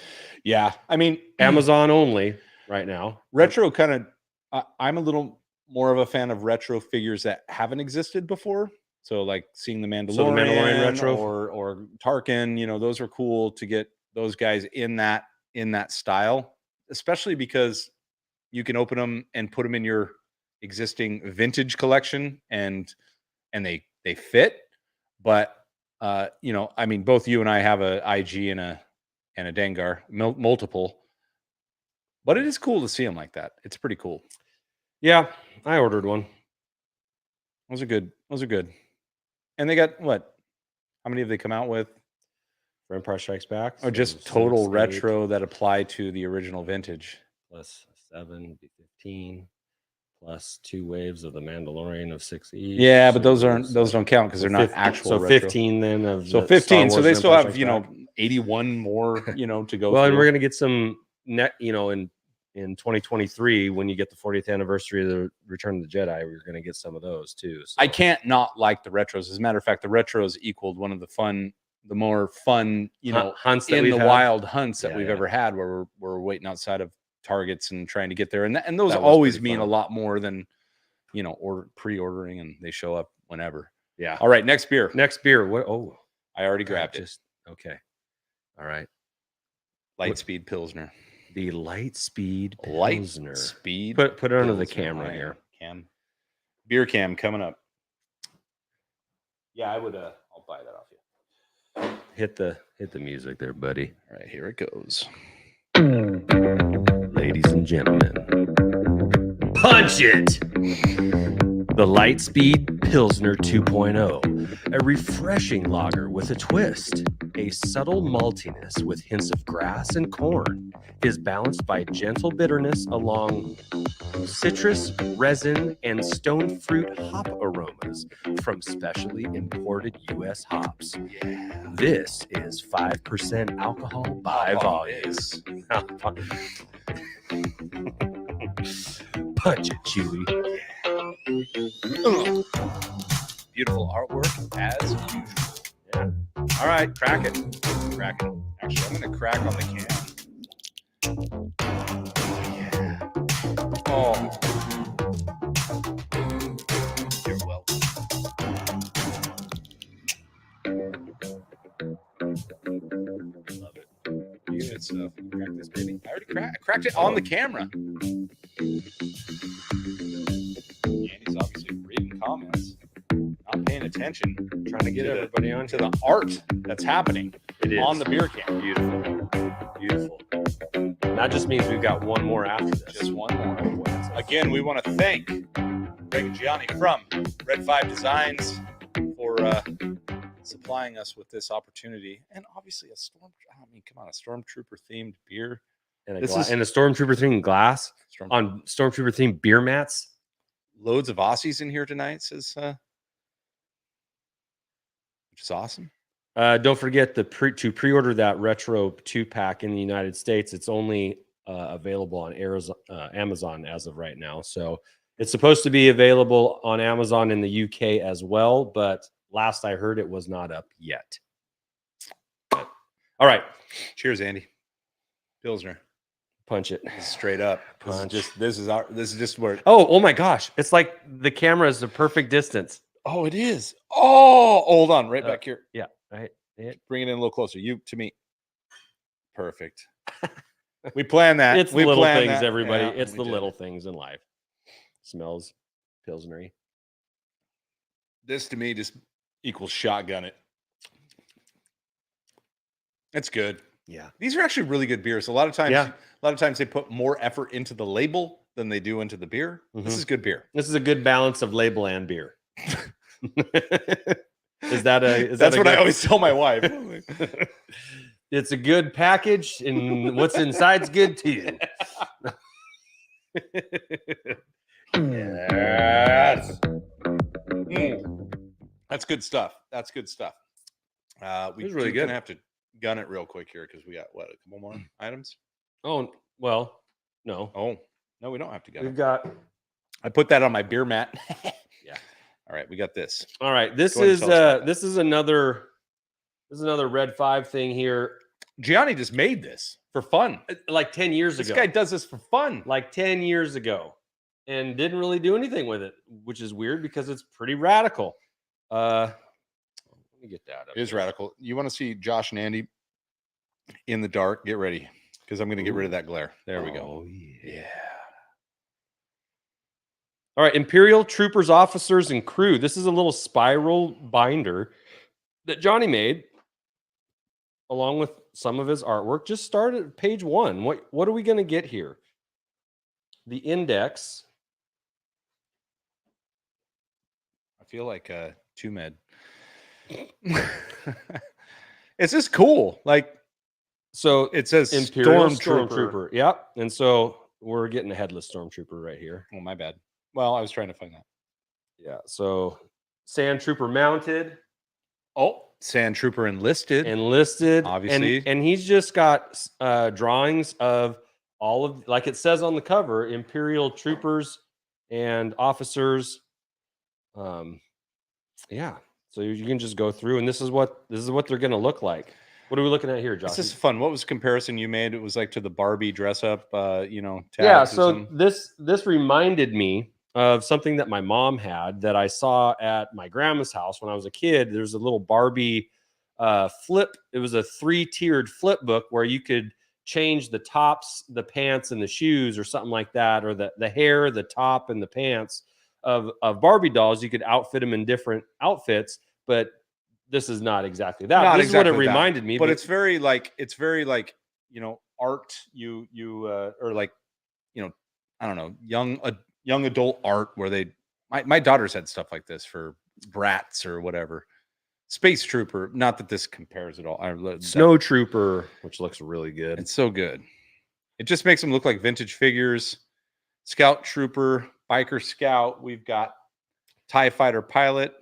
Yeah. I mean, Amazon only right now. retro kind of, I'm a little more of a fan of retro figures that haven't existed before. So like seeing the Mandalorian, retro or Tarkin, those are cool to get those guys in that style, especially because you can open them and put them in your existing vintage collection and they fit. But I mean, both you and I have a IG and a Dengar, multiple. But it is cool to see them like that. It's pretty cool. Yeah, I ordered one. Those are good. And they got what? How many have they come out with? For Empire Strikes Back? Or just total retro that apply to the original vintage? Plus 7, 15, plus 2 waves of the Mandalorian of 6 each. Yeah, but those don't count because they're not actual. So retro. 15 then of so 15. So they still have 81 more to go. Well, through. and we're gonna get some in 2023 when you get the 40th anniversary of the Return of the Jedi, we're gonna get some of those too. So. I can't not like the retros. As a matter of fact, the retros equaled one of the more fun hunts in the wild hunts that we've ever had, where we're waiting outside of Targets and trying to get there, and those always mean a lot more than pre-ordering, and they show up whenever. Yeah. All right, next beer. What? Oh, I already grabbed it. Okay. All right. Lightspeed Pilsner. The Lightspeed Pilsner. Lightspeed. Put it under the camera here. Beer cam coming up. Yeah, I would. I'll buy that off you. Hit the music there, buddy. All right, here it goes. Ladies and gentlemen, punch it. The Lightspeed Pilsner 2.0, a refreshing lager with a twist. A subtle maltiness with hints of grass and corn is balanced by gentle bitterness along citrus, resin, and stone fruit hop aromas from specially imported U.S. hops. This is 5% alcohol by volume. Punch it, Chewy. Beautiful artwork as usual. Yeah. All right, crack it. Crack it. Actually, I'm going to crack on the can. Yeah. Oh. You're welcome. Love it. Good stuff. Crack this, baby. I already cracked it on the camera. Andy's obviously reading comments, not paying attention, Trying to get everybody on to the art that's happening on the beer can. Beautiful. Beautiful. That just means we've got one more after this. Just one more. Again, we want to thank Greg and Gianni from ReadFive Designs for supplying us with this opportunity. And obviously a Stormtrooper themed beer. And a Stormtrooper themed glass on Stormtrooper themed beer mats. Loads of Aussies in here tonight, says, which is awesome. Don't forget to pre-order that Retro 2-pack in the United States. It's only available on Amazon as of right now. So it's supposed to be available on Amazon in the UK as well, but last I heard it was not up yet. But, all right. Cheers, Andy. Pilsner. Punch it. Straight up. Punch. This is just where. Oh my gosh. It's like the camera is the perfect distance. Oh, it is. Oh, hold on. Right back here. Yeah. Right. Bring it in a little closer. You to me. Perfect. We plan that. It's the little things, everybody. Yeah, it's the little things in life. Smells pilsnery. This to me just equals shotgun it. It's good. Yeah. These are actually really good beers. A lot of times they put more effort into the label than they do into the beer. Mm-hmm. This is good beer. This is a good balance of label and beer. That's what I always tell my wife. It's a good package, and what's inside's good too. Yes. That's good stuff. That's good stuff. We're really gonna have to gun it real quick here because we got a couple more items. Oh well, no. Oh no, we don't have to gun it. I put that on my beer mat. Yeah. All right, we got this. All right, this is another ReadFive thing here. Gianni just made this for fun, like 10 years ago. This guy does this for fun, like 10 years ago, and didn't really do anything with it, which is weird because it's pretty radical. Let me get that. It is radical. You want to see Josh and Andy in the dark? Get ready, because I'm going to get rid of that glare. There we go. Oh yeah. All right, Imperial Troopers, Officers, and Crew. This is a little spiral binder that Johnny made, along with some of his artwork. Just start at page 1. What are we going to get here? The index. I feel like Two Med. It's just cool. Like, so it says Imperial Stormtrooper. Yep. And so we're getting a headless Stormtrooper right here. Oh, my bad. Well, I was trying to find that. Yeah. So Sand Trooper mounted. Oh, Sand Trooper enlisted. Obviously. And he's just got drawings of all of, like it says on the cover, Imperial Troopers and Officers. Yeah. So you can just go through, and this is what they're going to look like. What are we looking at here, Josh? This is fun. What was the comparison you made? It was like to the Barbie dress up, Yeah. So this reminded me of something that my mom had that I saw at my grandma's house when I was a kid. There's a little Barbie flip. It was a 3-tiered flip book where you could change the tops, the pants, and the shoes, or something like that, or the hair, the top, and the pants of Barbie dolls. You could outfit them in different outfits, but this is not exactly that. This is what it reminded me. But it's very like art. Or like, I don't know, young adult art where they My daughter's had stuff like this for brats or whatever. Space Trooper. Not that this compares at all. Snow Trooper, which looks really good. It's so good. It just makes them look like vintage figures. Scout Trooper, Biker Scout. We've got TIE Fighter Pilot.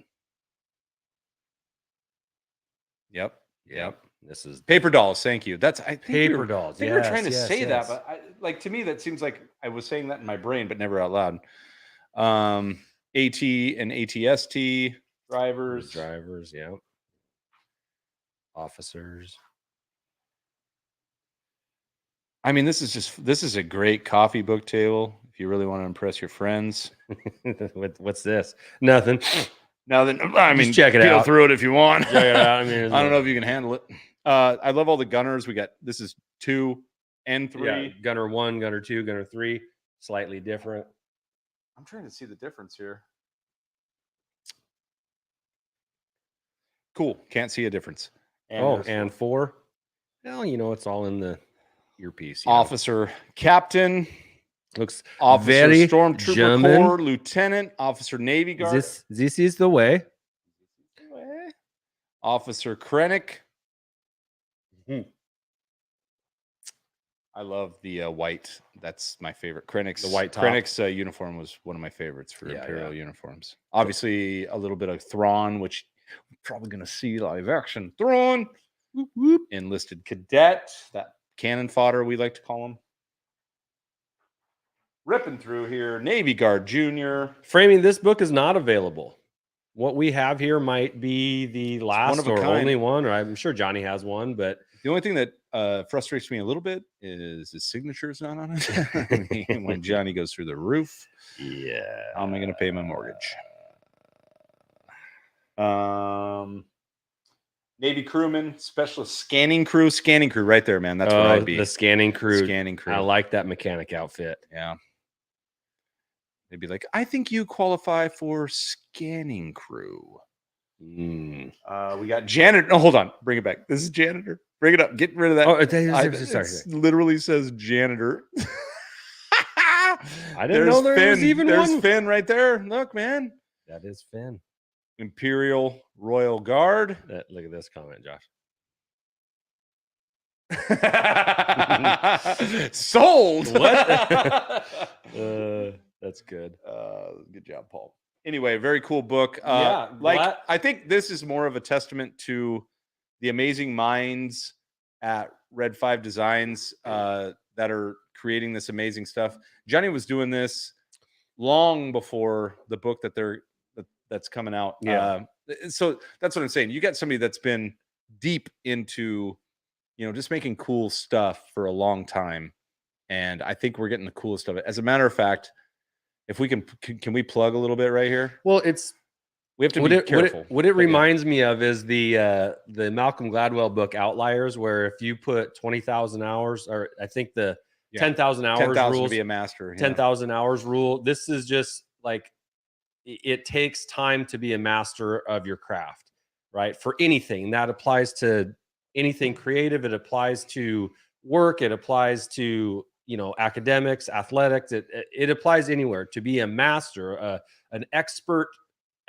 Yep. This is Paper dolls. Thank you. That's I think Paper dolls. I think we're trying to say that, but like to me that seems like I was saying that in my brain, but never out loud. AT and ATST drivers. Yeah. Officers. I mean, this is a great coffee book table if you really want to impress your friends. What's this? Nothing. I mean, just check it feel out. through it if you want. Check it out. I mean, I don't know if you can handle it. I love all the gunners. This is 2 and 3. Yeah, Gunner 1, Gunner 2, Gunner 3, slightly different. I'm trying to see the difference here. Cool. Can't see a difference. And 4. Well, it's all in the earpiece. Officer, Captain. Looks Officer, very Stormtrooper German. Corps, Lieutenant, Officer, Navy Guard. This is the way. Officer Krennic. I love the white. That's my favorite. Krennic's uniform was one of my favorites for Imperial uniforms. Obviously, a little bit of Thrawn, which we're probably going to see live action. Thrawn, enlisted cadet, that cannon fodder we like to call him. Ripping through here, Navy Guard Junior. Framing, this book is not available. What we have here might be the last or only one, or I'm sure Johnny has one, but the only thing that frustrates me a little bit is his signature is not on it. When Johnny goes through the roof, how am I going to pay my mortgage? Navy crewman, specialist scanning crew right there, man. That's what I'd be. The scanning crew. I like that mechanic outfit. Yeah. They'd be like, I think you qualify for scanning crew. We got janitor. No, hold on. Bring it back. This is janitor. Bring it up. Get rid of that. It literally says janitor. I didn't know there was even one. There's Finn right there. Look, man. That is Finn. Imperial Royal Guard. Look at this comment, Josh. Sold. What? That's good. Good job, Paul. Anyway, very cool book. I think this is more of a testament to the amazing minds at ReadFive Designs that are creating this amazing stuff. Johnny was doing this long before the book that's coming out. So that's what I'm saying. You got somebody that's been deep into, just making cool stuff for a long time. And I think we're getting the coolest of it. As a matter of fact, if we can we plug a little bit right here? Well, we have to be careful. What it reminds me of is the Malcolm Gladwell book Outliers, where if you put 20,000 hours, or I think the 10,000 hours rule, to be a master, 10,000 hours rule. This is just like, it takes time to be a master of your craft, right? For anything. That applies to anything creative. It applies to work. It applies to, academics, athletics. It applies anywhere. To be a master, an expert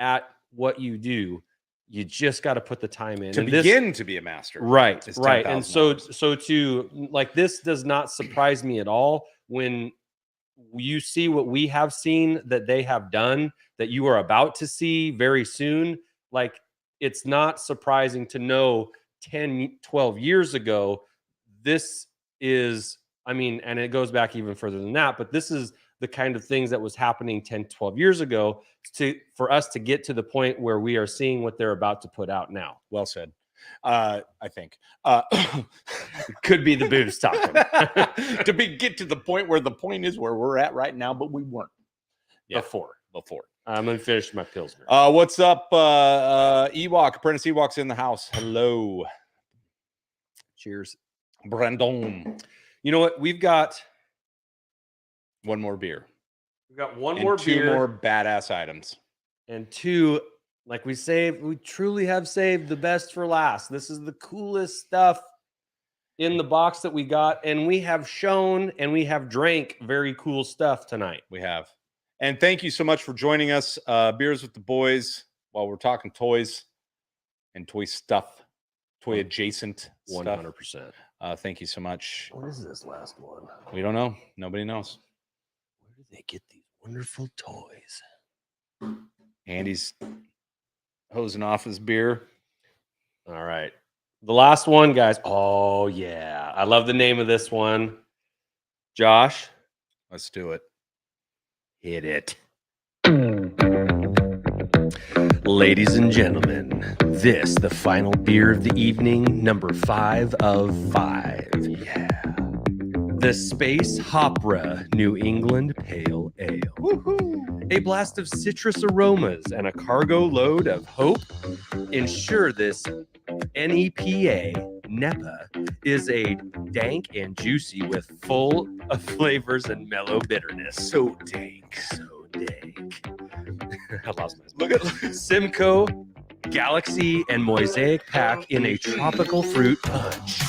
at what you do, you just got to put the time in. To begin to be a master. Right. And so to like, this does not surprise me at all when you see what we have seen that they have done, that you are about to see very soon. Like, it's not surprising to know 10, 12 years ago, this is, and it goes back even further than that, but this is the kind of things that was happening 10, 12 years ago for us to get to the point where we are seeing what they're about to put out now. Well said. I think could be the booze talking get to the point where the point is where we're at right now, but we weren't before. I'm gonna finish my Pilsner. What's up? Ewok, Apprentice Ewok's in the house. Hello. Cheers, Brandon. You know what? We've got one more beer. We've got one more beer, 2 more badass items, and 2. Like we truly have saved the best for last. This is the coolest stuff in the box that we got, and we have shown and we have drank very cool stuff tonight. We have. And thank you so much for joining us. Beers with the boys while we're talking toys and toy stuff, toy adjacent 100%. stuff. Thank you so much. What is this last one? We don't know. Nobody knows. Where do they get these wonderful toys? Andy's hosing off his beer. All right. The last one, guys. Oh, yeah. I love the name of this one. Josh, Let's do it. hit it. Ladies and gentlemen, this, the final beer of the evening, number 5 of 5. Yeah. The Space Opera New England Pale Ale. Woohoo! A blast of citrus aromas and a cargo load of hope ensure this NEPA is a dank and juicy with full of flavors and mellow bitterness. So dank. So dank. I lost my Look at Simcoe, Galaxy, and Mosaic pack in a tropical fruit punch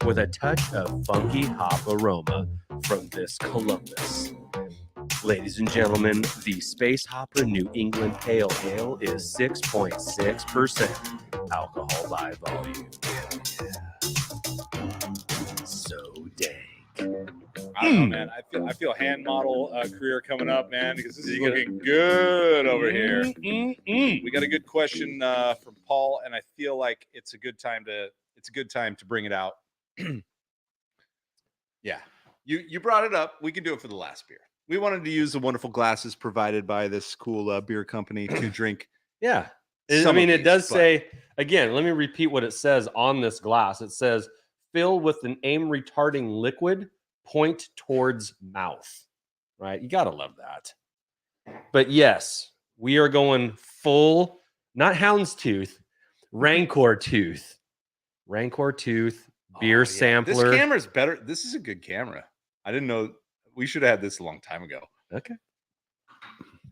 with a touch of funky hop aroma from this Columbus. Ladies and gentlemen, the Space Opera New England Pale Ale is 6.6% alcohol by volume. So dank. I don't know, man. I feel hand model career coming up, man, because this is looking good over here. We got a good question from Paul, and I feel like it's a good time to bring it out. Yeah, you brought it up. We can do it for the last beer. We wanted to use the wonderful glasses provided by this cool beer company to drink. Yeah. Some of it these, does but- say, again, let me repeat what it says on this glass. It says, fill with an aim retarding liquid, point towards mouth. Right? You got to love that. But yes, we are going full, not houndstooth, rancor tooth. Rancor tooth, beer Oh, yeah. sampler. This camera's better. This is a good camera. I didn't know. We should have had this a long time ago. Okay.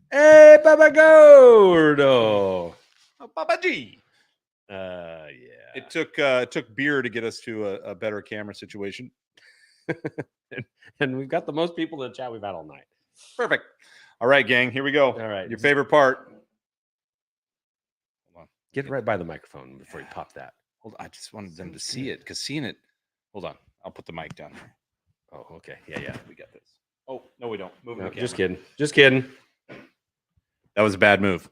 Hey, Baba Gordo. Oh, Baba G. Yeah. It took beer to get us to a better camera situation. And we've got the most people in the chat we've had all night. Perfect. All right, gang. Here we go. All right. Your favorite part. Hold on. Get right by the microphone before you pop that. Hold on. I just wanted them to see it because seeing it. Hold on. I'll put the mic down there. Oh, okay. Yeah. We got this. Oh, no, we don't. Moving No, the camera. just kidding. Just kidding. That was a bad move.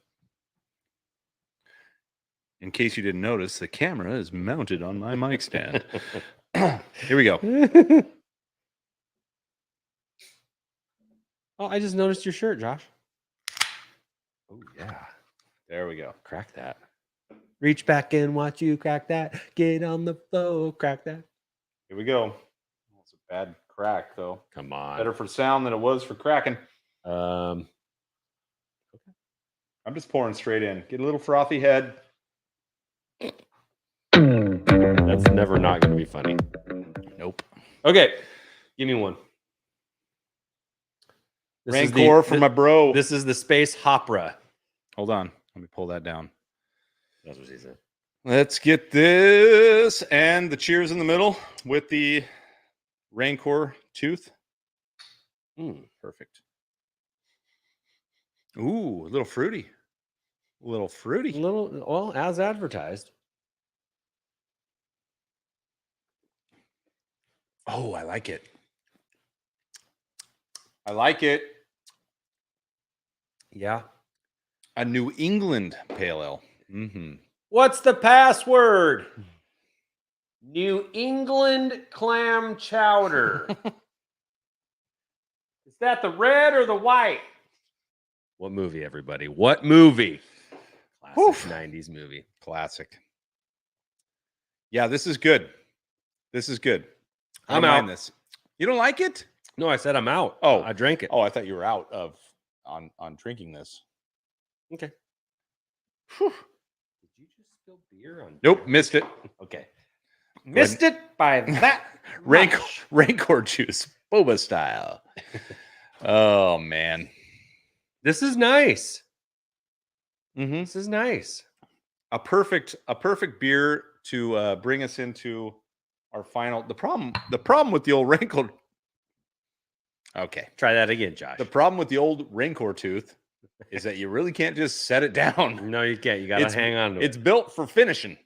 In case you didn't notice, the camera is mounted on my mic stand. Here we go. Oh, I just noticed your shirt, Josh. Oh, yeah. There we go. Crack that. Reach back and watch you crack that. Get on the floor, crack that. Here we go. It's a bad crack, though. Come on. Better for sound than it was for cracking. Okay. I'm just pouring straight in. Get a little frothy head. That's never not going to be funny. Nope. Okay. Give me one. This is Rancor for my bro. This is the Space Opera. Hold on. Let me pull that down. That's what she said. Let's get this and the cheers in the middle with the Rancor tooth. Perfect. Ooh, a little fruity. A little fruity. Well, as advertised. Oh, I like it. I like it. Yeah. A New England Pale Ale. Mm-hmm. What's the password? New England clam chowder. Is that the red or the white? What movie, everybody? What movie? Classic Oof. 90s movie. Classic. Yeah, this is good. This is good. I I'm don't mind out. this. You don't like it? No, I said I'm out. Oh. I drank it. Oh, I thought you were out of on drinking this. Okay. Whew. Did you just spill beer on? Nope, missed it. Okay. Missed it by that. Rancor juice, boba style. Oh man, This is nice. mm-hmm. This is nice. A perfect beer to bring us into our final. The problem with the old Rancor. Okay. Try that again, Josh. The problem with the old Rancor tooth is that you really can't just set it down. No, you can't. You got to hang on to it. It's built for finishing.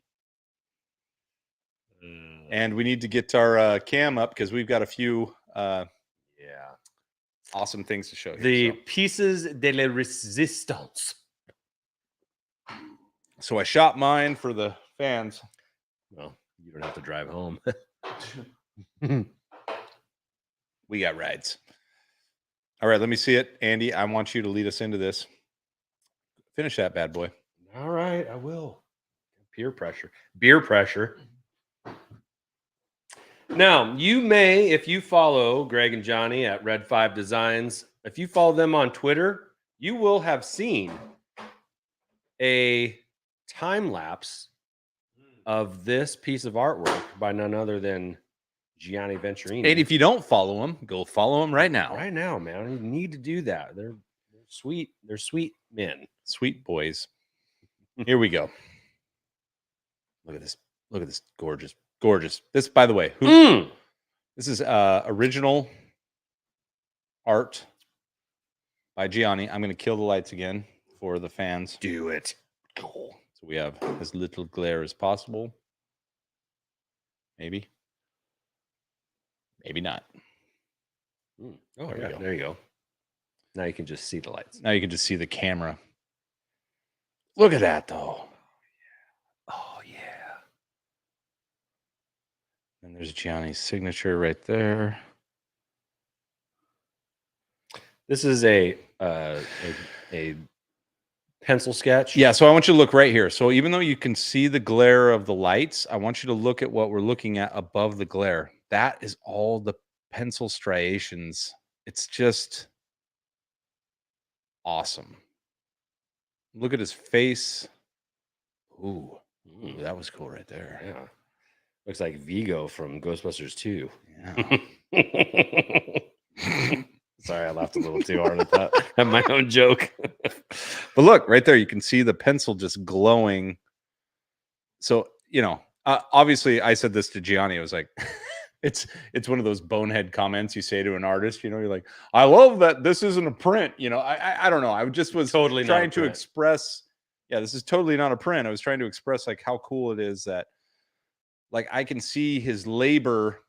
And we need to get our cam up because we've got a few awesome things to show you. The pieces de la resistance. So I shot mine for the fans. Well, you don't have to drive home. We got rides. All right, let me see it. Andy, I want you to lead us into this. Finish that bad boy. All right, I will. Peer pressure. Beer pressure. Now, you may, if you follow Greg and Johnny at ReadFive Designs, if you follow them on Twitter, you will have seen a time lapse of this piece of artwork by none other than Gianni Venturini. And if you don't follow them, go follow them right now. Right now, man. You need to do that. They're sweet. They're sweet men. Sweet boys. Here we go. Look at this. Look at this. Gorgeous. Gorgeous. This, by the way, this is original art by Gianni. I'm going to kill the lights again for the fans. Do it. So we have as little glare as possible. Maybe. Maybe not. Oh, there you go. Now you can just see the lights. Now you can just see the camera. Look at that, though. Oh, yeah. And there's Gianni's signature right there. This is a pencil sketch. Yeah, so I want you to look right here. So even though you can see the glare of the lights, I want you to look at what we're looking at above the glare. That is all the pencil striations. It's just awesome. Look at his face. Ooh, that was cool right there. Yeah. Looks like Vigo from Ghostbusters 2. Yeah. Sorry, I laughed a little too hard at that. At my own joke. But look, right there, you can see the pencil just glowing. So, obviously I said this to Gianni. I was like, it's one of those bonehead comments you say to an artist. You're like, I love that this isn't a print. I don't know. I just was totally trying to express, this is totally not a print. I was trying to express like how cool it is that like I can see his labor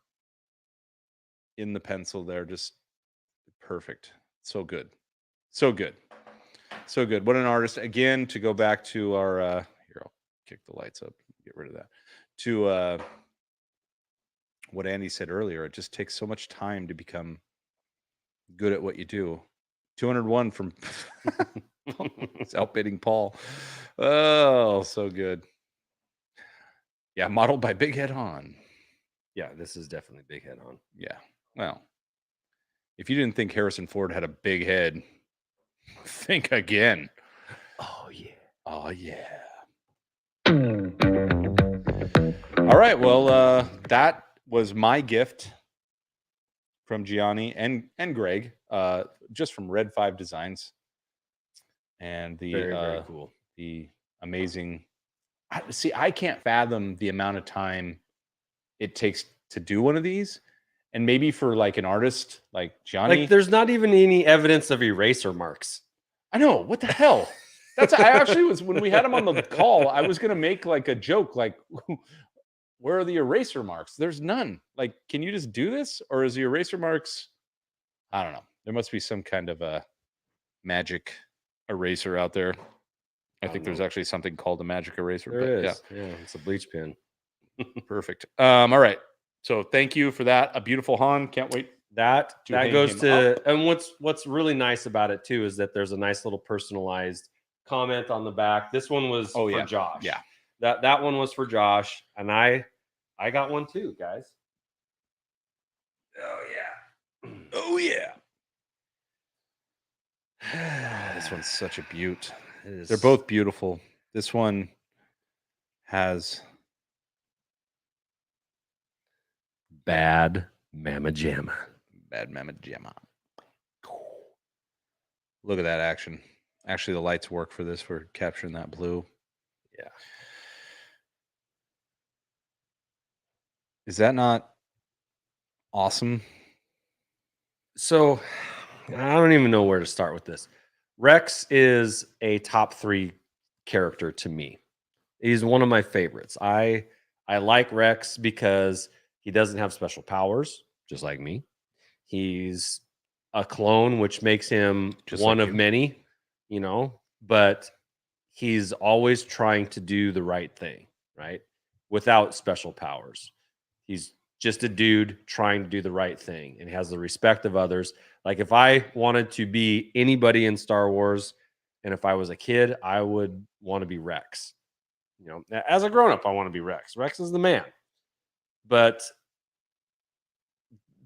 in the pencil there. Just perfect. So good. So good. So good. What an artist. Again, to go back to our here, I'll kick the lights up, get rid of that. To what Andy said earlier, it just takes so much time to become good at what you do. 201 from it's outbidding Paul. Oh, so good. Yeah, modeled by Big Head Han. Yeah, this is definitely Big Head Han. Yeah. Well, if you didn't think Harrison Ford had a big head, think again. Oh, yeah. Oh, yeah. All right. Well, that was my gift from Gianni and Greg, just from ReadFive Designs. And the very cool. The amazing. I can't fathom the amount of time it takes to do one of these. And maybe for like an artist like Gianni, like there's not even any evidence of eraser marks. I know, what the hell. I actually was, when we had him on the call, I was gonna make like a joke, like, where are the eraser marks? There's none. Like, can you just do this, or is the eraser marks? I don't know. There must be some kind of a magic eraser out there. I think there's actually something called a magic eraser. There is. Yeah, it's a bleach pen. Perfect. All right. So thank you for that. A beautiful Han. Can't wait. That goes to, and what's really nice about it too is that there's a nice little personalized comment on the back. This one was for Josh. Yeah. That one was for Josh, and I got one too, guys. Oh yeah. Oh yeah. This one's such a beaut. They're both beautiful. This one has Bad Mama Jamma. Bad Mama Jamma. Look at that action. Actually, the lights work for this, for capturing that blue. Yeah. Is that not awesome? So I don't even know where to start with this. Rex is a top 3 character to me. He's one of my favorites. I like Rex because he doesn't have special powers, just like me. He's a clone, which makes him Just one like of you. many, but he's always trying to do the right thing, right? Without special powers. He's just a dude trying to do the right thing and has the respect of others. Like if I wanted to be anybody in Star Wars and if I was a kid, I would want to be Rex. As a grown up, I want to be Rex. Rex is the man. But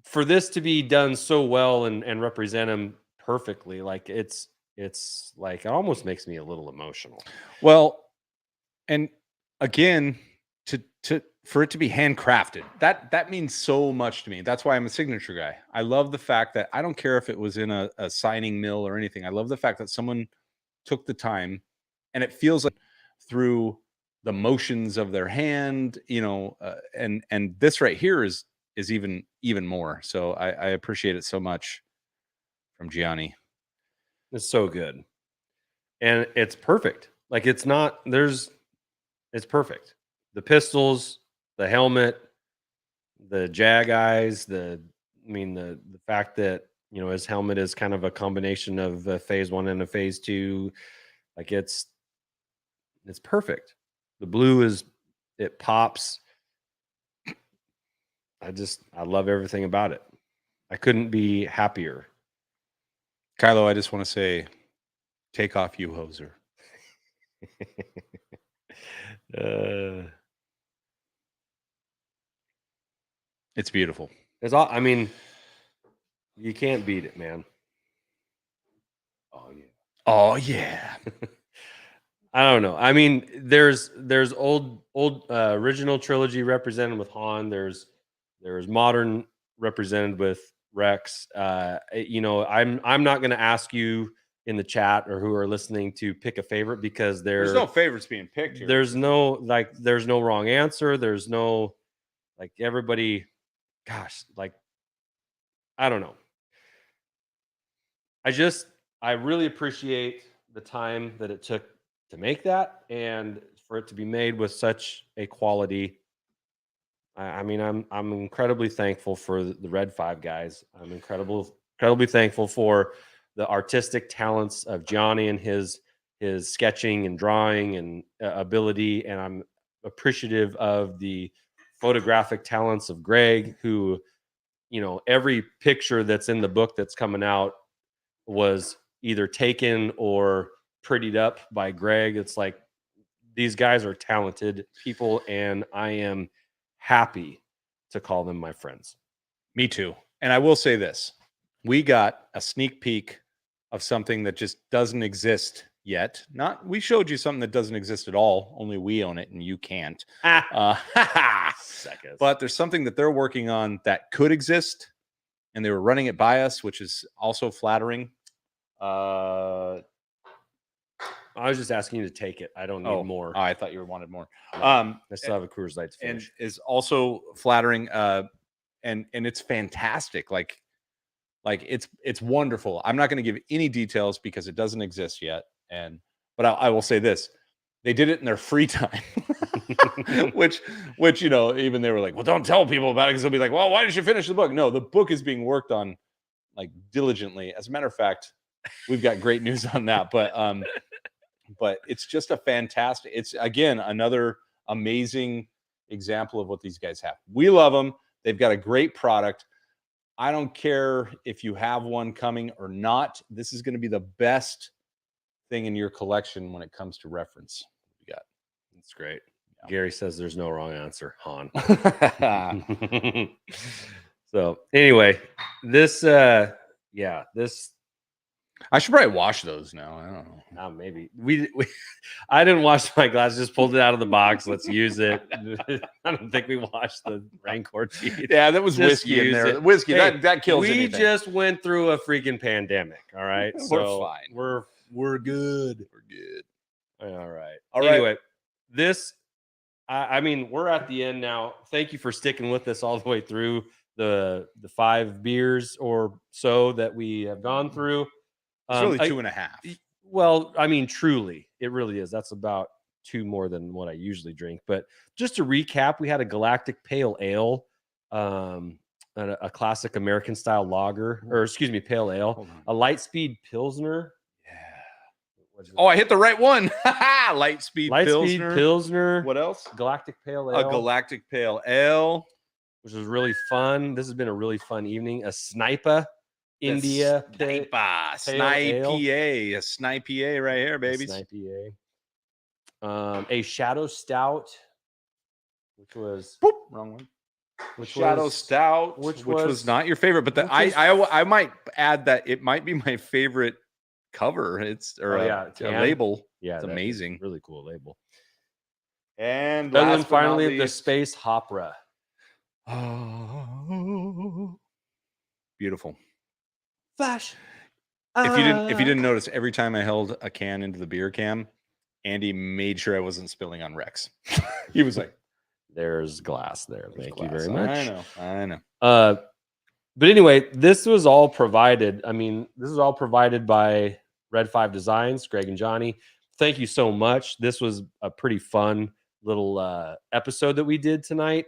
for this to be done so well and represent him perfectly, like it's like it almost makes me a little emotional. Well, and again, to for it to be handcrafted, that means so much to me. That's why I'm a signature guy. I love the fact that I don't care if it was in a signing mill or anything. I love the fact that someone took the time, and it feels like through the motions of their hand, and this right here is even more. So I appreciate it so much from Gianni. It's so good. And it's perfect. Like it's perfect. The pistols, the helmet, the jag eyes, the fact that his helmet is kind of a combination of a phase 1 and a phase 2. Like it's perfect. The blue it pops. I love everything about it. I couldn't be happier. Kylo, I just want to say, take off, you hoser. It's beautiful. I mean, you can't beat it, man. Oh yeah. Oh yeah. I don't know. I mean, there's old original trilogy represented with Han. There's modern represented with Rex. I'm not going to ask you in the chat or who are listening to pick a favorite because There's no favorites being picked here. There's no wrong answer. There's no everybody. Gosh, I don't know. I really appreciate the time that it took to make that and for it to be made with such a quality. I mean, I'm incredibly thankful for the ReadFive guys. I'm incredibly thankful for the artistic talents of Johnny and his sketching and drawing and ability, and I'm appreciative of the photographic talents of Greg, who every picture that's in the book that's coming out was either taken or prettied up by Greg. It's like these guys are talented people, and I am happy to call them my friends. Me too. And I will say this. We got a sneak peek of something that just doesn't exist yet. We showed you something that doesn't exist at all. Only we own it and you can't. But there's something that they're working on that could exist. And they were running it by us, which is also flattering. I was just asking you to take it. I don't need more. I thought you wanted more. I still have a Coors Light to finish. And is also flattering. And it's fantastic. Like it's wonderful. I'm not going to give any details because it doesn't exist yet. But I will say this: they did it in their free time, which even they were like, "Well, don't tell people about it because they'll be like, well, why didn't you finish the book?" No, the book is being worked on diligently. As a matter of fact, we've got great news on that. But it's just a fantastic. It's again another amazing example of what these guys have. We love them. They've got a great product. I don't care if you have one coming or not. This is going to be the best thing in your collection when it comes to reference. We got. That's great. Yeah. Gary says there's no wrong answer, Han. So anyway, this. I should probably wash those now. I don't know. Maybe I didn't wash my glass. Just pulled it out of the box. Let's use it. I don't think we washed the Rancor teeth. Yeah, that was whiskey in there. Whiskey that kills we anything. Just went through a freaking pandemic. All right, we're fine. We're good. We're good. All right. Anyway, this. I mean, we're at the end now. Thank you for sticking with us all the way through the 5 beers or so that we have gone through. It's really 2.5. Well, I mean, truly, it really is. That's about 2 more than what I usually drink. But just to recap, we had a Galactic Pale Ale, a classic American style lager, or excuse me, pale ale, a Lightspeed Pilsner. Oh, I hit the right one. Lightspeed Pilsner. Pilsner. What else? Galactic Pale Ale. A Galactic Pale Ale, which was really fun. This has been a really fun evening. A Sniper India Snipe PA, a Snipe PA right here, babies. Snipe PA. A Shadow Stout, which was wrong one. Stout, which was not your favorite, but I might add that it might be my favorite cover. It's a label. Yeah, it's amazing. Really cool label. And then finally the Space Hopra. Oh, beautiful. Flash. If you didn't notice, every time I held a can into the beer cam, Andy made sure I wasn't spilling on Rex. He was like, "There's glass there. Thank you very much." I know. But anyway, this was all provided. I mean, this is all provided by ReadFive Designs, Greg and Johnny. Thank you so much. This was a pretty fun little episode that we did tonight.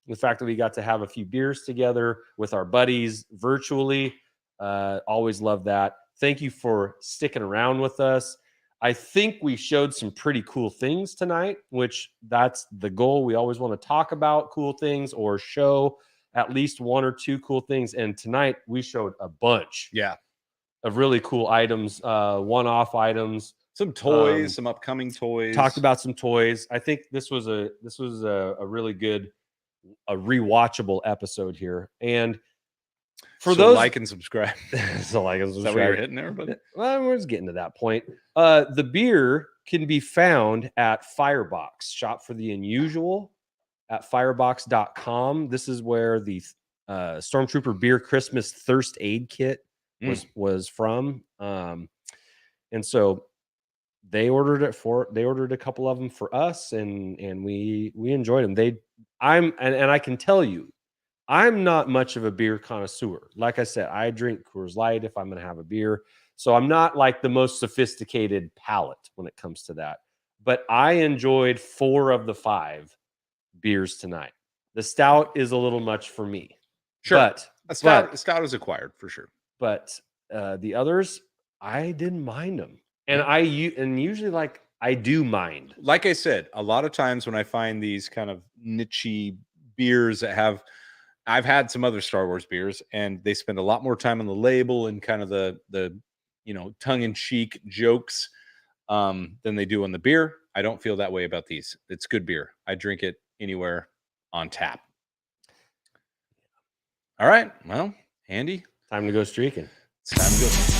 The fact that we got to have a few beers together with our buddies virtually. Always love that. Thank you for sticking around with us. I think we showed some pretty cool things tonight, which that's the goal. We always want to talk about cool things or show at least 1 or 2 cool things. And tonight we showed a bunch of really cool items, one-off items. Some toys, some upcoming toys. Talked about some toys. I think this was a really good, a rewatchable episode here. And for those, like and subscribe. So like and subscribe. Is that what you're hitting there, buddy? Well, we're just getting to that point. The beer can be found at Firebox. Shop for the Unusual at firebox.com. This is where the Stormtrooper Beer Christmas Thirst Aid Kit was from. And so they ordered a couple of them for us, and we enjoyed them. And I can tell you, I'm not much of a beer connoisseur. Like I said, I drink Coors Light if I'm going to have a beer. So I'm not like the most sophisticated palate when it comes to that. But I enjoyed 4 of the 5 beers tonight. The Stout is a little much for me. Sure. But a Stout is acquired for sure. But the others, I didn't mind them. And usually like I do mind. Like I said, a lot of times when I find these kind of niche-y beers that have, I've had some other Star Wars beers, and they spend a lot more time on the label and kind of the tongue-in-cheek jokes than they do on the beer. I don't feel that way about these. It's good beer. I drink it anywhere on tap. All right. Well, Andy, time to go streaking. It's time to go.